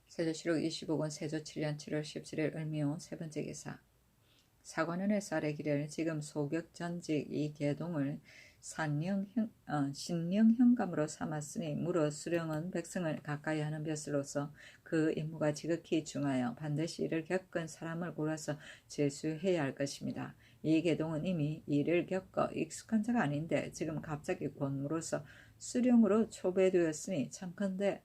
세조실록 25권 세조 7년 7월 17일 을미호 세 번째 기사. 사관원의 사례기를 지금 소격전직 이계동을 신령 현감으로 삼았으니 무릇 수령은 백성을 가까이 하는 벼슬로서 그 임무가 지극히 중하여 반드시 이를 겪은 사람을 골라서 제수해야 할 것입니다. 이계동은 이미 이를 겪어 익숙한 자가 아닌데 지금 갑자기 권무로서 수령으로 초배되었으니 청컨대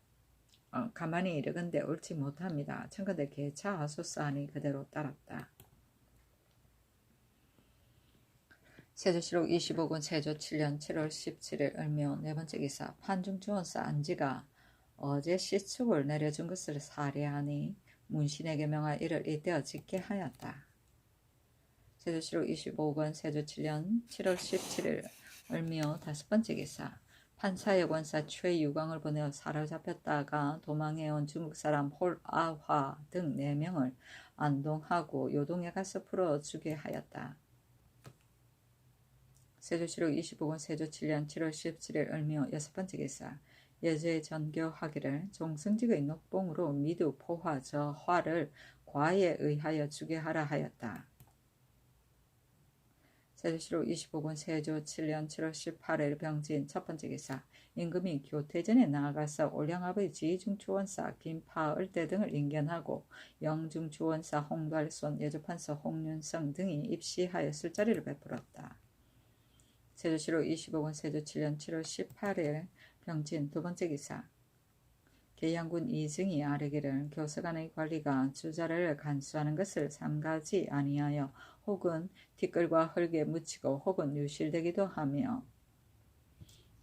가만히 이르건대 옳지 못합니다. 청컨대 개차하소서 하니 그대로 따랐다. 세조실록 25권 세조 7년 7월 17일 을미호 네 번째 기사. 판중주원사 안지가 어제 시축을 내려준 것을 사례하니 문신에게 명하 이를 이때어 짓게 하였다. 세조실록 25권 세조 7년 7월 17일 을미호 다섯 번째 기사. 판사의 권사 최유광을 보내어 사로잡혔다가 도망해온 중국 사람 홀아화 등 4명을 안동하고 요동에 가서 풀어주게 하였다. 세조실록 25권 세조 7년 7월 17일 을미호 여섯 번째 기사. 여제 전교하기를 종승직의 녹봉으로 미두 포화 저 화를 과에 의하여 주게 하라 하였다. 세조실록 25권 세조 7년 7월 18일 병진 첫 번째 기사. 임금이 교태전에 나아가서 올량압의 지중추원사 김파을대 등을 인견하고 영중추원사 홍달손 여주판서 홍윤성 등이 입시하여 술자리를 베풀었다. 세조실록 25권 세조 7년 7월 18일 병진 두 번째 기사. 계양군 이승이 아뢰기를 교서관의 관리가 주자를 간수하는 것을 삼가지 아니하여 혹은 티끌과 흙에 묻히고 혹은 유실되기도 하며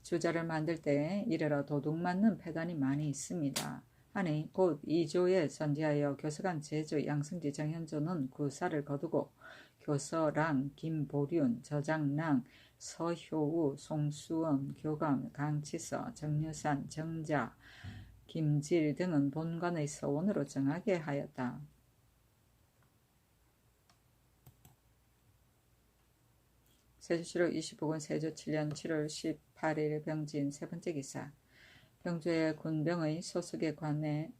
주자를 만들 때에 이르러 도둑 맞는 패단이 많이 있습니다. 하니 곧 이조에 선지하여 교서관 제조 양승지 정현조는 구사를 거두고 교서랑 김보륜 저장랑 서효우 송수원 교감 강치서 정유산 정자 김질 등은 본관의 서원으로 정하게 하였다. 세조실록 25권 세조 7년 7월 18일 병진 세 번째 기사. 병조의 군병의 소속에 관해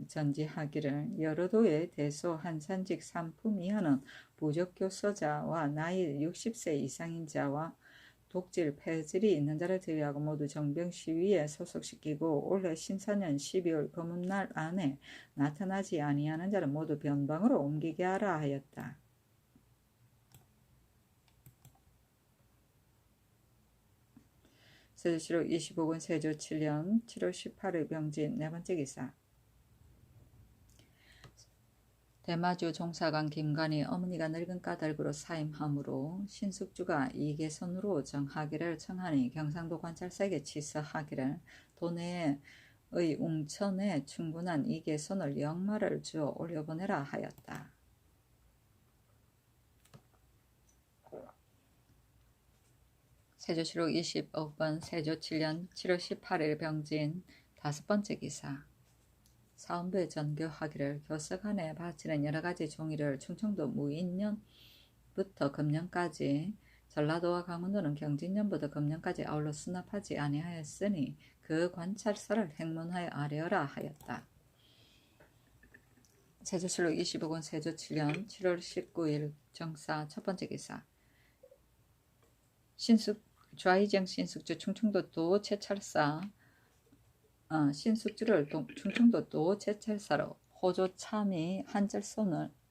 전지하기를 여러 도의 대소 한산직 산품 이하는 부적교서자와 나이 60세 이상인 자와 독질, 폐질이 있는 자를 제외하고 모두 정병 시위에 소속시키고 올해 신사년 12월 검은날 안에 나타나지 아니하는 자를 모두 변방으로 옮기게 하라 하였다. 세조실록 25권 세조 7년 7월 18일 병진 네 번째 기사. 대마주 종사관 김관이 어머니가 늙은 까닭으로 사임하므로 신숙주가 이계선으로 정하기를 청하니 경상도 관찰사에게 치서하기를 도내의 웅천에 충분한 이계선을 영마를 주어 올려보내라 하였다. 세조실록 25권 세조 7년 7월 18일 병진 다섯 번째 기사. 사원부에 전교하기를 교서관에 바치는 여러가지 종이를 충청도 무인년부터 금년까지 전라도와 강원도는 경진년부터 금년까지 아울러 수납하지 아니하였으니 그 관찰사를 행문하여 아뢰어라 하였다. 세조실록 25권 세조 7년 7월 19일 정사 첫 번째 기사. 좌이정 신숙주 충청도 도채찰사 신숙주를 충청도 도채찰사로 호조참이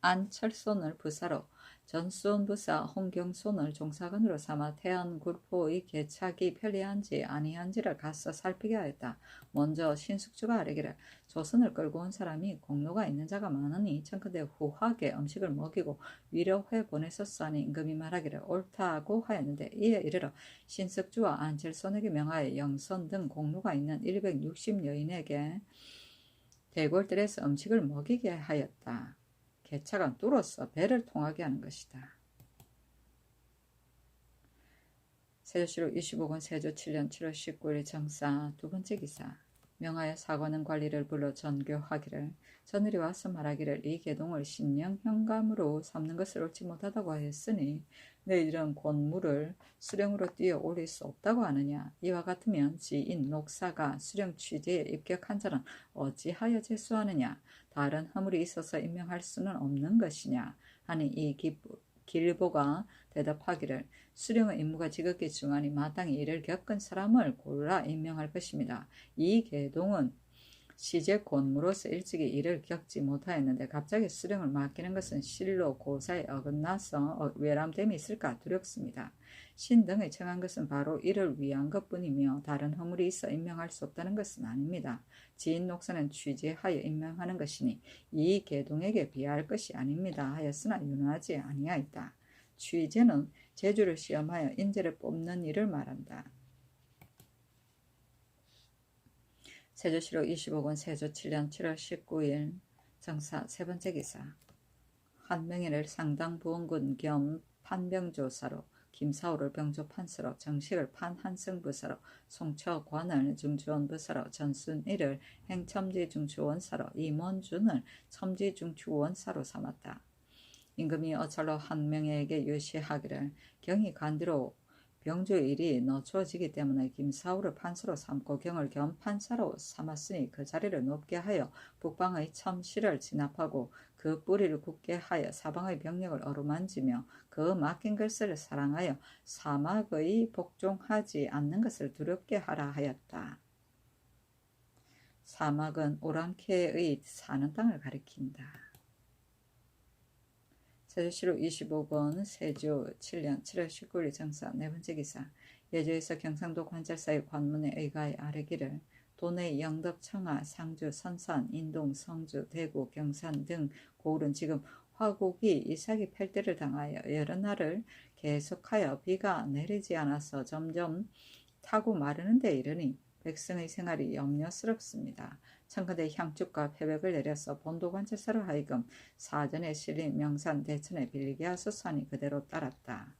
안철손을 부사로 전수원 부사 홍경손을 종사관으로 삼아 태안굴포의 개착이 편리한지 아니한지를 가서 살피게 하였다. 먼저 신숙주가 아뢰기를 조선을 끌고 온 사람이 공로가 있는 자가 많으니 청컨대 후하게 음식을 먹이고 위로해 보냈었사니 임금이 말하기를 옳다고 하였는데, 이에 이르러 신숙주와 안칠손에게 명하여 영선 등 공로가 있는 160여인에게 대궐들에서 음식을 먹이게 하였다. 개차가 뚫어서 배를 통하게 하는 것이다. 세조실록 25권 세조 7년 7월 19일 정사 두 번째 기사. 명하여 사관원 관리를 불러 전교하기를, 저늘이 와서 말하기를 이 계동을 신령 현감으로 삼는 것을 옳지 못하다고 하였으니 너희들은 권무를 수령으로 뛰어 올릴 수 없다고 하느냐. 이와 같으면 지인 녹사가 수령 취재에 입격한 자는 어찌하여 제수하느냐. 다른 허물이 있어서 임명할 수는 없는 것이냐 하니, 이 길보가 대답하기를 수령의 임무가 지극히 중하니 마땅히 이를 겪은 사람을 골라 임명할 것입니다. 이 계동은 시제 권무로서 일찍이 이를 겪지 못하였는데 갑자기 수령을 맡기는 것은 실로 고사에 어긋나서 외람됨이 있을까 두렵습니다. 신 등의 청한 것은 바로 이를 위한 것뿐이며 다른 허물이 있어 임명할 수 없다는 것은 아닙니다. 지인 녹사는 취재하여 임명하는 것이니 이 계동에게 비할 것이 아닙니다 하였으나 윤하지 아니하였다. 취재는 제주를 시험하여 인재를 뽑는 일을 말한다. 세조실록 25권 세조 7년 7월 19일 정사 세 번째 기사. 한명일을 상당 부원군 겸 판병조사로, 김사호를 병조판서로, 정식을 판한승부사로, 송처관을 중추원부사로, 전순일을 행첨지중추원사로, 이mon준을 첨지중추원사로 삼았다. 임금이 어찰로 한명에게 요시하기를 경이 간디로 병조의 일이 늦춰지기 때문에 김사후를 판사로 삼고 경을 겸 판사로 삼았으니 그 자리를 높게 하여 북방의 첨시를 진압하고 그 뿌리를 굳게 하여 사방의 병력을 어루만지며 그 맡긴 글쎄를 사랑하여 사막의 복종하지 않는 것을 두렵게 하라 하였다. 사막은 오랑캐의 사는 땅을 가리킨다. 세조실록 25권 세조 7년 7월 19일 정사 네 번째 기사. 예조에서 경상도 관찰사의 관문에 의가에 아뢰기를 도내 영덕, 청하, 상주, 선산, 인동, 성주, 대구, 경산 등 고을은 지금 화곡이 이삭이 펠대를 당하여 여러 날을 계속하여 비가 내리지 않아서 점점 타고 마르는 데 이르니 백성의 생활이 염려스럽습니다. 청컨대 향축과 패백을 내려서 본도관찰사로 하여금 사전에 실린 명산 대천에 빌리게 하소서 하니 그대로 따랐다.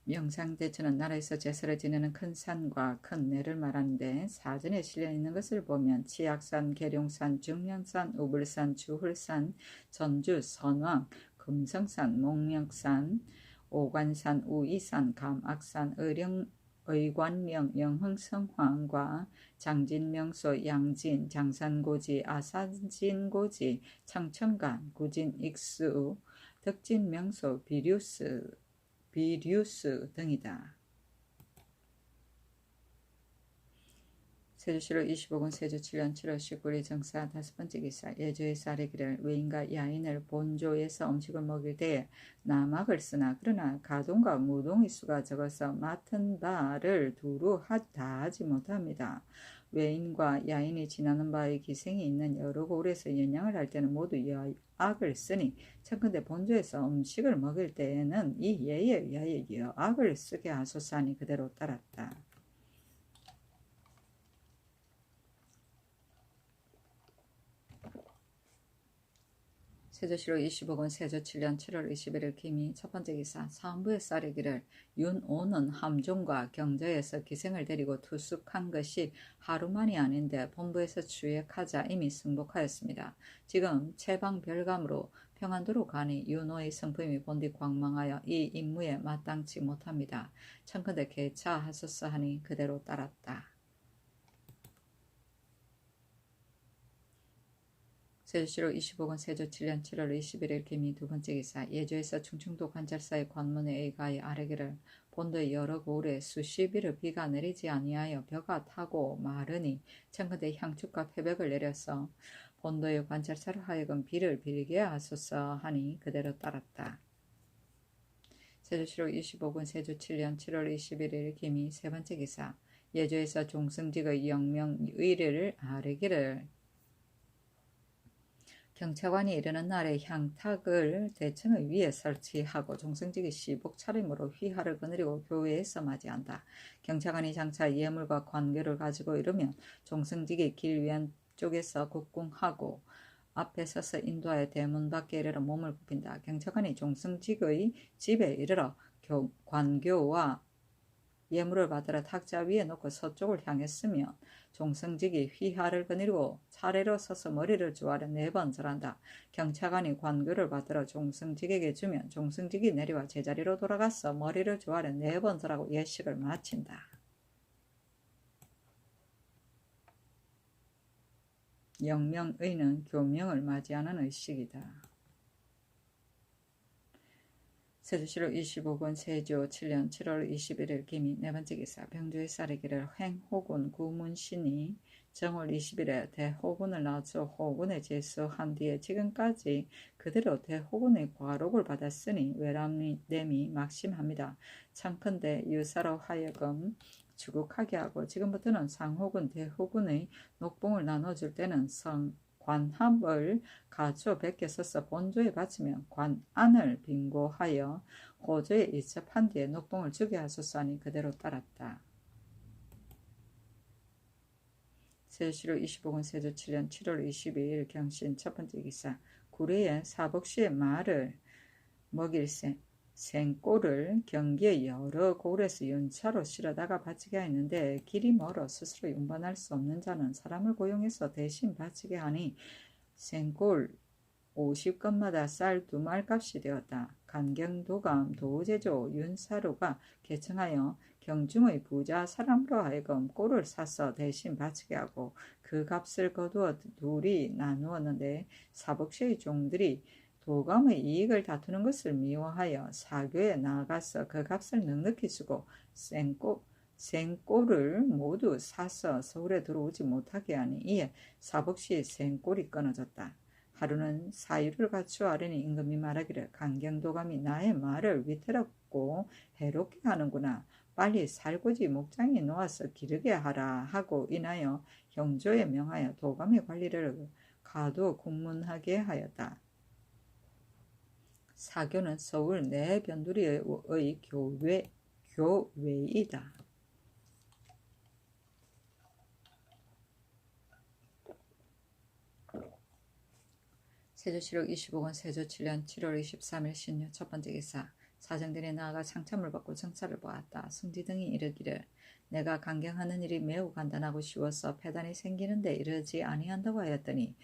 명상대천은 나라에서 제사를 지내는 큰 산과 큰 내를 말하는데, 사전에 실려있는 것을 보면 치악산, 계룡산, 중량산, 우불산, 주훌산, 전주, 선왕, 금성산, 목명산, 오관산, 우이산, 감악산, 의관명, 영흥성황과 장진명소, 양진, 장산고지, 아산진고지, 창천간, 구진익수, 덕진명소, 비류스 등이다. 세조실록 25권 세조 7년 7월 19일 정사 다섯 번째 기사. 예조에서 아뢰기를 외인과 야인을 본조에서 음식을 먹일 때에 나막을 쓰나, 그러나 가동과 무동의 수가 적어서 맡은 바를 두루 다 하지 못합니다. 외인과 야인이 지나는 바의 기생이 있는 여러 고을에서 연양을 할 때는 모두 여악을 쓰니, 청컨대 본조에서 음식을 먹일 때에는 이 예에 의하여 여악을 쓰게 하소서 하니 그대로 따랐다. 세조실록 25권 세조 7년 7월 21일 기미 첫 번째 기사. 사헌부의 쌀이기를 윤오는 함종과 경저에서 기생을 데리고 투숙한 것이 하루만이 아닌데 본부에서 추획하자 이미 승복하였습니다. 지금 채방 별감으로 평안도로 가니 윤오의 성품이 본디 광망하여 이 임무에 마땅치 못합니다. 청컨대 개차하소서 하니 그대로 따랐다. 세조실록 25권 세조 7년 7월 21일 기미 두 번째 기사. 예조에서 충청도 관찰사의 관문에 의가에 아뢰기를 본도의 여러 고을에 수십일을 비가 내리지 아니하여 벼가 타고 마르니 청컨대 향축과 패백을 내려서 본도의 관찰사로 하여금 비를 빌게 하소서 하니 그대로 따랐다. 세조실록 25군 세조 7년 7월 21일 기미 세 번째 기사. 예조에서 종승직의 영명 의례를 아뢰기를. 경찰관이 이르는 날에 향탁을 대청의 위에 설치하고 종승직의 시복 차림으로 휘하를 거느리고 교회에서 맞이한다. 경찰관이 장차 예물과 관교를 가지고 이르면 종승직이 길 왼쪽에서 국궁하고 앞에 서서 인도하여 대문 밖에 이르러 몸을 굽힌다. 경찰관이 종승직의 집에 이르러 관교와 예물을 받으러 탁자 위에 놓고 서쪽을 향했으며 종승직이 휘하를 거느리고 차례로 서서 머리를 조아려 4번 절한다. 경찰관이 관교를 받으러 종승직에게 주면 종승직이 내려와 제자리로 돌아가서 머리를 조아려 4번 절하고 예식을 마친다. 영명의는 교명을 맞이하는 의식이다. 세조실록 25권 세조 7년 7월 21일 기미 네 번째 기사. 병조의 쌀이기를 횡호군 구문신이 정월 20일에 대호군을 낳아서 호군에 제수한 뒤에 지금까지 그대로 대호군의 과록을 받았으니 외람됨이 막심합니다. 청컨대 유사로 하여금 주국하게 하고 지금부터는 상호군 대호군의 녹봉을 나눠줄 때는 관합을 가져 베껴 써서 본조에 바치면 관안을 빙고하여 호조에 이첩한 뒤에 녹봉을 주게 하소서 하니 그대로 따랐다. 세조실록 25권 세조 7년 7월 22일 경신 첫 번째 기사. 구례에 사복시의 말을 먹일 생꼴을 경기의 여러 고을에서 연차로 실어다가 바치게 하였는데 길이 멀어 스스로 운반할 수 없는 자는 사람을 고용해서 대신 바치게 하니 생꼴 50건마다 쌀 2말 값이 되었다. 간경도감 도제조 윤사루가 개청하여 경중의 부자 사람으로 하여금 꼴을 사서 대신 바치게 하고 그 값을 거두어 둘이 나누었는데 사복시의 종들이 도감의 이익을 다투는 것을 미워하여 사교에 나아가서 그 값을 넉넉히 주고 생꼴을 모두 사서 서울에 들어오지 못하게 하니 이에 사복시의 생꼴이 끊어졌다. 하루는 사유를 갖추어 하려니 임금이 말하기를 강경도감이 나의 말을 위태롭고 해롭게 하는구나. 빨리 살고지 목장에 놓아서 기르게 하라 하고 인하여 형조에 명하여 도감의 관리를 가도 국문하게 하였다. 사교는 서울 내변두리의 교외이다. 세조실록 25권 세조 7년 7월 23일 신유 첫 번째 기사. 사정들이 나아가 상참을 받고 정사를 보았다. 승지 등이 이르기를 내가 강경하는 일이 매우 간단하고 쉬워서 폐단이 생기는데 이르지 아니한다고 하였더니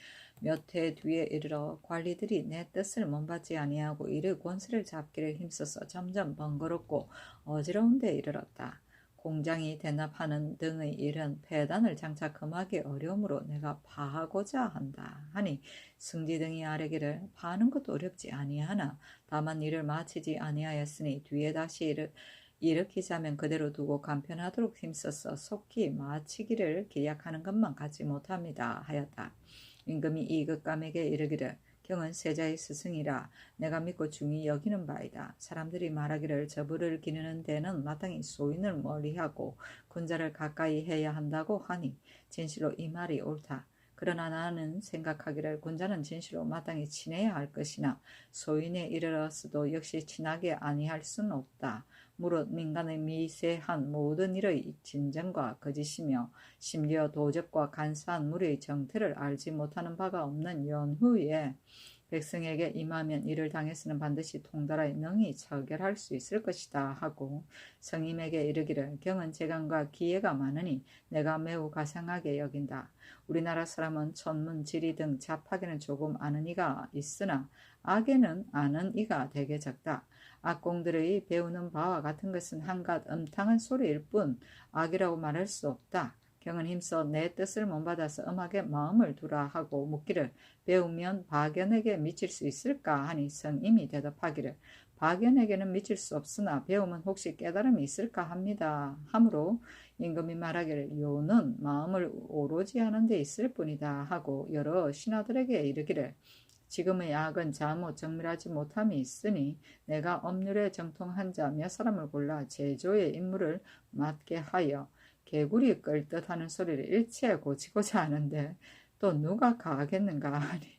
몇 해 뒤에 이르러 관리들이 내 뜻을 몸받지 아니하고 이를 권세를 잡기를 힘써서 점점 번거롭고 어지러운 데 이르렀다. 공장이 대납하는 등의 일은 폐단을 장차 금하기 어려우므로 내가 파하고자 한다 하니 승지 등이 아뢰기를 파는 것도 어렵지 아니하나 다만 일을 마치지 아니하였으니 뒤에 다시 일으키자면 그대로 두고 간편하도록 힘써서 속히 마치기를 기약하는 것만 갖지 못합니다 하였다. 임금이 이극감에게 이르기를 경은 세자의 스승이라 내가 믿고 중히 여기는 바이다. 사람들이 말하기를 저부를 기르는 데는 마땅히 소인을 멀리하고 군자를 가까이 해야 한다고 하니 진실로 이 말이 옳다. 그러나 나는 생각하기를 군자는 진실로 마땅히 친해야 할 것이나 소인에 이르렀어도 역시 친하게 아니할 수는 없다. 무릇 민간의 미세한 모든 일의 진정과 거짓이며 심지어 도적과 간사한 무리의 정태를 알지 못하는 바가 없는 연후에 백성에게 임하면 이를 당해서는 반드시 통달하여 능히 처결할 수 있을 것이다 하고 성임에게 이르기를 경은 재간과 기회가 많으니 내가 매우 가상하게 여긴다. 우리나라 사람은 천문, 지리 등 잡학에는 조금 아는 이가 있으나 악에는 아는 이가 되게 적다. 악공들의 배우는 바와 같은 것은 한갓 음탕한 소리일 뿐 악이라고 말할 수 없다. 경은 힘써 내 뜻을 못받아서 음악에 마음을 두라 하고 묻기를 배우면 박연에게 미칠 수 있을까 하니 성임이 대답하기를 박연에게는 미칠 수 없으나 배우면 혹시 깨달음이 있을까 합니다. 하므로 임금이 말하기를 요는 마음을 오로지 하는 데 있을 뿐이다 하고 여러 신하들에게 이르기를 지금의 약은 잘못 정밀하지 못함이 있으니 내가 업률에 정통한 자 몇 사람을 골라 제조의 임무를 맡게 하여 개구리 끌듯 하는 소리를 일체에 고치고자 하는데 또 누가 가하겠는가 하니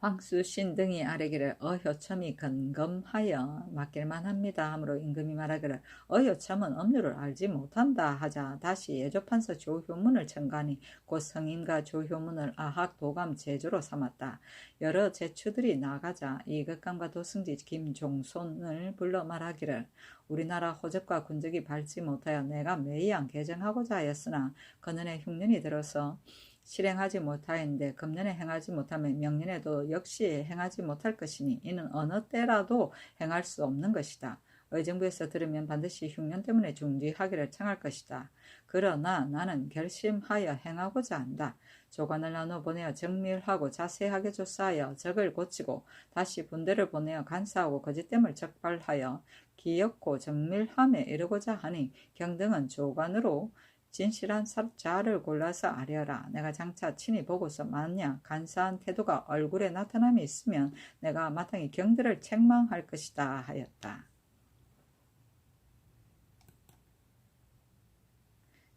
황수신 등이 아뢰기를 어효첨이 근검하여 맡길만 합니다. 하므로 임금이 말하기를 어효첨은 업률을 알지 못한다 하자 다시 예조판서 조효문을 청가하니 곧 성인과 조효문을 아학 도감 제조로 삼았다. 여러 제추들이 나가자 이극감과 도승지 김종손을 불러 말하기를 우리나라 호적과 군적이 밟지 못하여 내가 매이안 개정하고자 하였으나 그년의 흉년이 들어서 실행하지 못하였는데 금년에 행하지 못하면 명년에도 역시 행하지 못할 것이니 이는 어느 때라도 행할 수 없는 것이다. 의정부에서 들으면 반드시 흉년 때문에 중지하기를 청할 것이다. 그러나 나는 결심하여 행하고자 한다. 조관을 나눠 보내어 정밀하고 자세하게 조사하여 적을 고치고 다시 군대를 보내어 간사하고 거짓됨을 적발하여 기엽고 정밀함에 이르고자 하니 경등은 조관으로 진실한 자를 골라서 아뢰어라. 내가 장차 친히 보고서 만약 간사한 태도가 얼굴에 나타남이 있으면 내가 마땅히 경들을 책망할 것이다 하였다.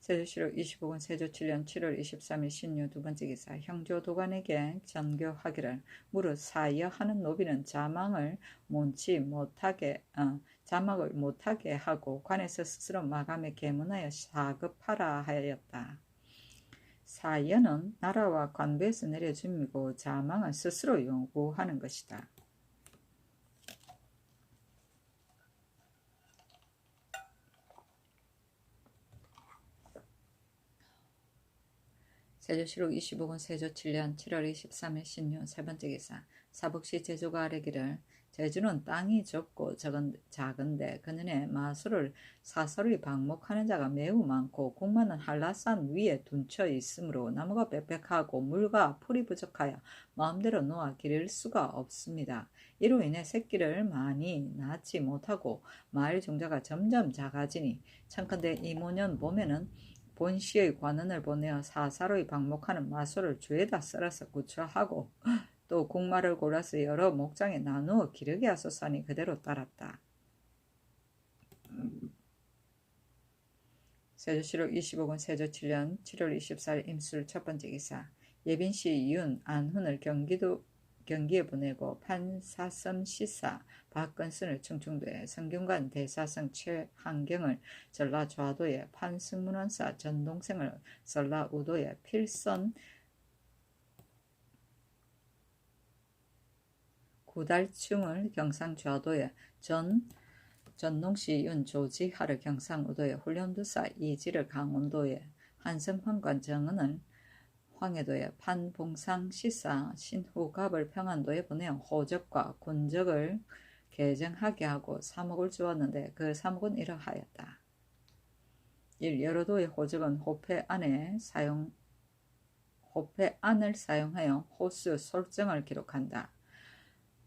세조실록 25권 세조 7년 7월 23일 신유 두 번째 기사 형조 도관에게 전교하기를 무릇 사여 하는 노비는 자막을 못하게 하고 관에서 스스로 마감에 계문하여 사급하라 하였다. 사여는 나라와 관부에서 내려줌이고 자망은 스스로 요구하는 것이다. 세조실록 25권 세조 7년 7월 23일 신유 세 번째 기사 사북시 제조가 아뢰기를 제주는 땅이 좁고 작은데 그년에 마술을 사설이 방목하는 자가 매우 많고 공마는 한라산 위에 둔쳐 있으므로 나무가 빽빽하고 물과 풀이 부족하여 마음대로 놓아 기를 수가 없습니다. 이로 인해 새끼를 많이 낳지 못하고 마을 종자가 점점 작아지니 청컨대 이모년 봄에는 본시의 관원을 보내어 사사로이 방목하는 마술을 주에다 썰어서 구처하고 또 곡마를 골라서 여러 목장에 나누어 기르게 하소서니 그대로 따랐다. 세조실록 25권 세조 7년 7월 24일 임술 첫 번째 기사 예빈시 윤 안훈을 경기에 보내고 판사섬 시사 박건순을 충청도에 성균관 대사성 최한경을 전라좌도에 판승문원사 전동생을 전라우도에 필선 구달충을 경상좌도에 전농시 윤 조지하를 경상우도에 훈련두사 이지를 강원도에 한성환관 정은을 황해도에 판봉상 시사 신후갑을 평안도에 보내어 호적과 군적을 개정하게 하고 3억을 주었는데 그 3억은 이러하였다. 1. 여러도의 호적은 호패 안을 사용하여 호수 솔정을 기록한다.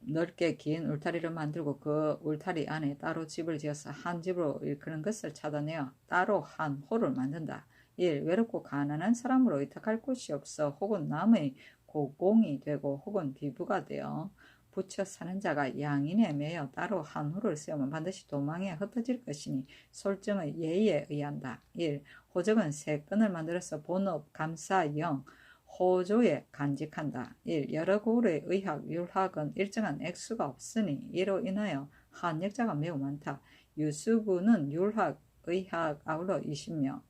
넓게 긴 울타리를 만들고 그 울타리 안에 따로 집을 지어서 한 집으로 일컫는 것을 찾아내어 따로 한 호를 만든다. 1. 외롭고 가난한 사람으로 의탁할 곳이 없어 혹은 남의 고공이 되고 혹은 비부가 되어 붙여 사는 자가 양인에 매여 따로 한 호를 세우면 반드시 도망에 흩어질 것이니 솔정의 예의에 의한다. 1. 호적은 세 건을 만들어서 본업, 감사, 영, 호조에 간직한다. 1. 여러 고을의 의학, 율학은 일정한 액수가 없으니 이로 인하여 한역자가 매우 많다. 유수부는 율학, 의학 아울러 20명,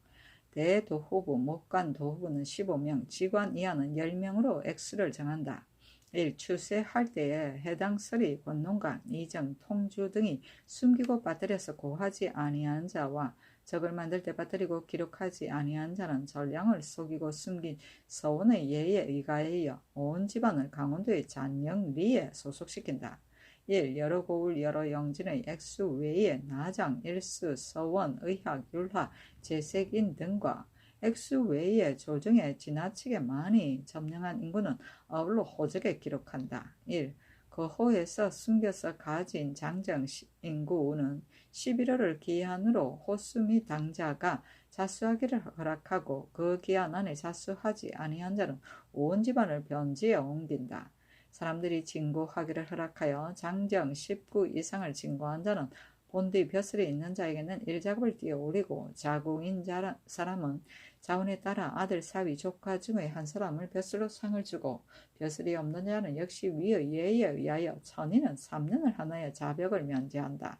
대도후부, 목관도후부는 15명, 직관 이하는 10명으로 액수를 정한다. 1. 추세할 때에 해당 서리, 권농관, 이정, 통주 등이 숨기고 빠뜨려서 고하지 아니한 자와 적을 만들 때 빠뜨리고 기록하지 아니한 자는 전량을 속이고 숨긴 서원의 예에 의가하여 온 집안을 강원도의 잔영리에 소속시킨다. 1. 여러 고을 여러 영진의 액수 외에 나장, 일수, 서원, 의학, 율화, 재색인 등과 액수 외의 조정에 지나치게 많이 점령한 인구는 아울러 호적에 기록한다. 1. 그 호에서 숨겨서 가진 장정 인구는 11월을 기한으로 호수 및 당자가 자수하기를 허락하고 그 기한 안에 자수하지 아니한 자는 온 집안을 변지에 옮긴다. 사람들이 징고하기를 허락하여 장정 19 이상을 징고한 자는 본디 벼슬이 있는 자에게는 일작업을 띄어 올리고 자궁인 사람은 자원에 따라 아들, 사위, 조카 중의 한 사람을 벼슬로 상을 주고 벼슬이 없는 자는 역시 위의 예에 의하여 천인은 3년을 하나여 자벽을 면제한다.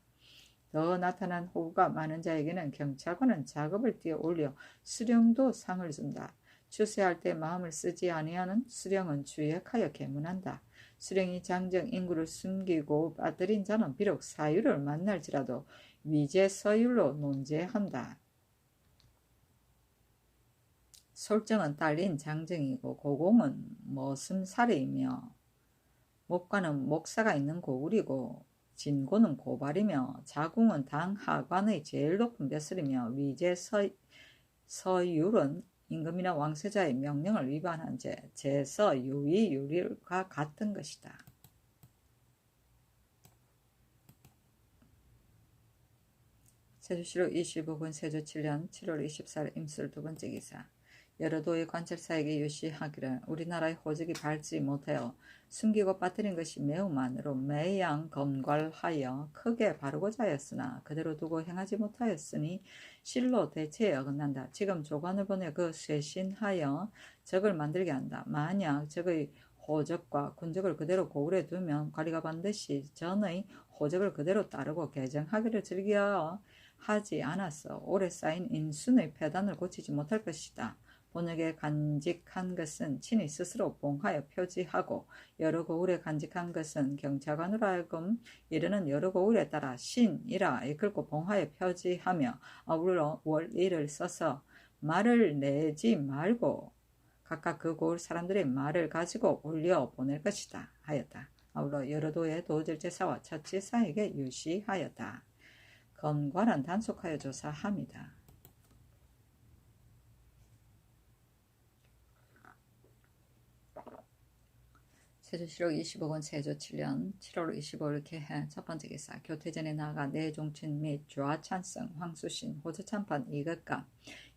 더 나타난 호구가 많은 자에게는 경찰관은 작업을 띄어 올려 수령도 상을 준다. 추세할 때 마음을 쓰지 아니하는 수령은 주역하여 계문한다. 수령이 장정 인구를 숨기고 빠뜨린 자는 비록 사유를 만날지라도 위제서율로 논제한다. 솔정은 딸린 장정이고 고공은 머슴살이이며 목관은 목사가 있는 고울이고 진고는 고발이며 자궁은 당 하관의 제일 높은 벼슬이며 위제서율은 임금이나 왕세자의 명령을 위반한 제서 유의 유리가 같은 것이다. 세조실록 25군 세조 7년 7월 24일 임술 두 번째 기사. 여러 도의 관찰사에게 유시하기를 우리나라의 호적이 밝지 못하여 숨기고 빠뜨린 것이 매우 많으로 매양 검괄하여 크게 바르고자 하였으나 그대로 두고 행하지 못하였으니 실로 대체에 어긋난다. 지금 조관을 보내 그 쇄신하여 적을 만들게 한다. 만약 적의 호적과 군적을 그대로 고울에 두면 관리가 반드시 전의 호적을 그대로 따르고 개정하기를 즐겨 하지 않았어 오래 쌓인 인순의 폐단을 고치지 못할 것이다. 본역에 간직한 것은 친히 스스로 봉하여 표지하고 여러 고울에 간직한 것은 경찰관으로 하여금 이르는 여러 고울에 따라 신이라 이끌고 봉하여 표지하며 아울러 월일을 써서 말을 내지 말고 각각 그 고울 사람들의 말을 가지고 올려 보낼 것이다 하였다. 아울러 여러 도의 도절제사와 첫제사에게 유시하였다. 검관은 단속하여 조사합니다. 세조실록 25권 세조 7년 7월 25일 개해 첫 번째 기사. 교태전에 나아가 내종친 및 좌찬성 황수신 호조참판 이극감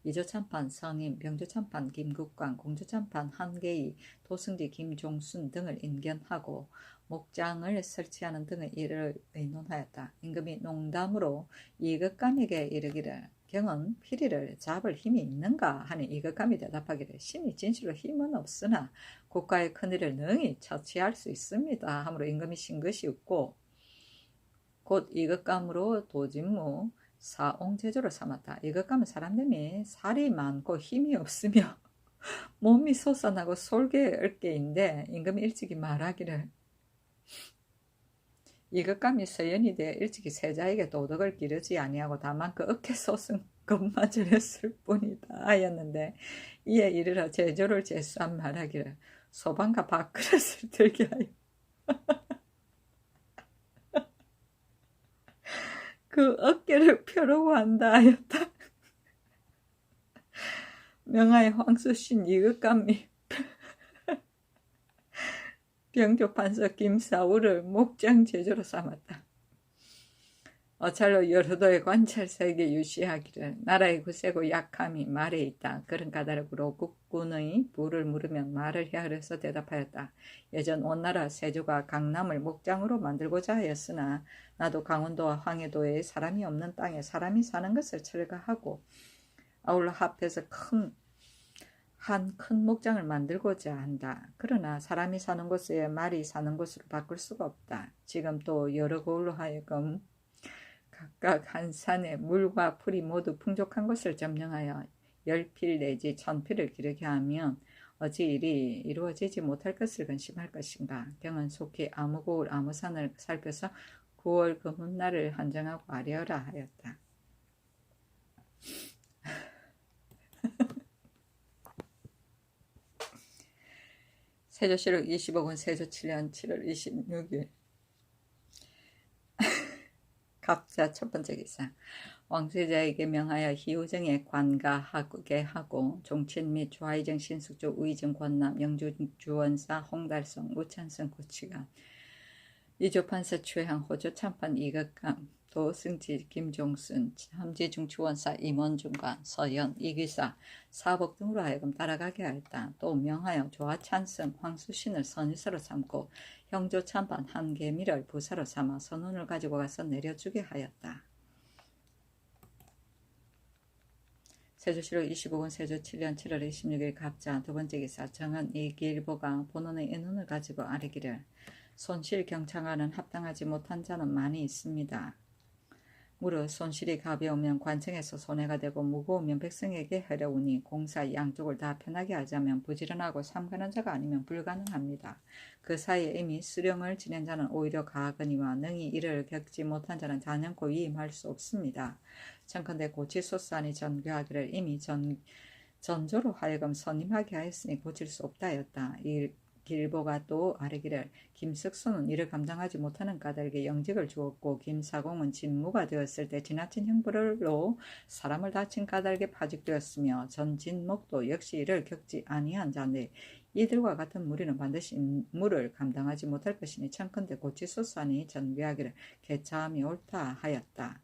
이조참판 성임 병조참판 김국광 공조참판 한계희 도승지 김종순 등을 인견하고 목장을 설치하는 등의 일을 의논하였다. 임금이 농담으로 이극감에게 이르기를 경은 피리를 잡을 힘이 있는가 하니 이극감이 대답하기를 신이 진실로 힘은 없으나 국가의 큰일을 능히 처치할 수 있습니다 하므로 임금이 신 것이 없고 곧 이극감으로 도진무 사옹제조를 삼았다. 이극감은 사람들이 살이 많고 힘이 없으며 몸이 솟아나고 솔개얽개인데 임금이 일찍이 말하기를 이것감이 서연이 되어 일찍이 세자에게 도덕을 기르지 아니하고 다만 그 어깨 솟은 것만 저렸을 뿐이다 하였는데 이에 이르러 제조를 제수한 말하기를 소방과 밥그릇을 들게 하여 그 어깨를 펴려고 한다 하였다. 명하의 황수신 이것감이 병조판서 김사우를 목장 제조로 삼았다. 어찰로 여러도의 관찰사에게 유시하기를 나라의 구세고 약함이 말에 있다. 그런 까닭으로 국군의 부를 물으면 말을 헤아려서 대답하였다. 예전 원나라 세조가 강남을 목장으로 만들고자 하였으나 나도 강원도와 황해도에 사람이 없는 땅에 사람이 사는 것을 철거하고 아울러 합해서 큰 목장을 만들고자 한다. 그러나 사람이 사는 곳에 말이 사는 곳으로 바꿀 수가 없다. 지금 또 여러 고울로 하여금 각각 한 산에 물과 풀이 모두 풍족한 곳을 점령하여 10필 내지 1000필을 기르게 하면 어찌 일이 이루어지지 못할 것을 근심할 것인가. 경은 속히 아무 고울 아무 산을 살펴서 9월 금운날을 한정하고 아뢰어라 하였다. 세조실록 25권 세조 7년 7월 26일 갑자 첫 번째 기사. 왕세자에게 명하여 희우정에 관가하게 하고 종친 및 좌의정 신숙조 우의정 권남 영주 주원사 홍달성 우찬성 고치가 이조판사 최항 호조 참판 이극강 도승지 김종순 함지중 주원사 임원중관 서연 이기사 사복 등으로 하여금 따라가게 하였다. 또 명하여 조하찬성 황수신을 선의서로 삼고 형조 참판 한계미를 부사로 삼아 선원을 가지고 가서 내려주게 하였다. 세조실록 25권 세조 7년 7월 26일 갑자 두 번째 기사. 정은 이길보가 본원의 인원을 가지고 아뢰기를 손실 경창하는 합당하지 못한 자는 많이 있습니다. 무릇 손실이 가벼우면 관청에서 손해가 되고 무거우면 백성에게 해로우니 공사 양쪽을 다 편하게 하자면 부지런하고 삼가는 자가 아니면 불가능합니다. 그 사이에 이미 수령을 지낸 자는 오히려 가하거니와 능히 이를 겪지 못한 자는 단연코 위임할 수 없습니다. 청컨대 고치소사니 전교하기를 이미 전조로 하여금 선임하게 하였으니 고칠 수 없다 하였다. 길보가 또 아뢰기를 김석순은 이를 감당하지 못하는 까닭에 영직을 주었고 김사공은 진무가 되었을 때 지나친 형벌로 사람을 다친 까닭에 파직되었으며 전진목도 역시 이를 겪지 아니한 자인데 이들과 같은 무리는 반드시 임무를 감당하지 못할 것이니 청컨대 고치소사니 전교하기를 개차함이 옳다 하였다.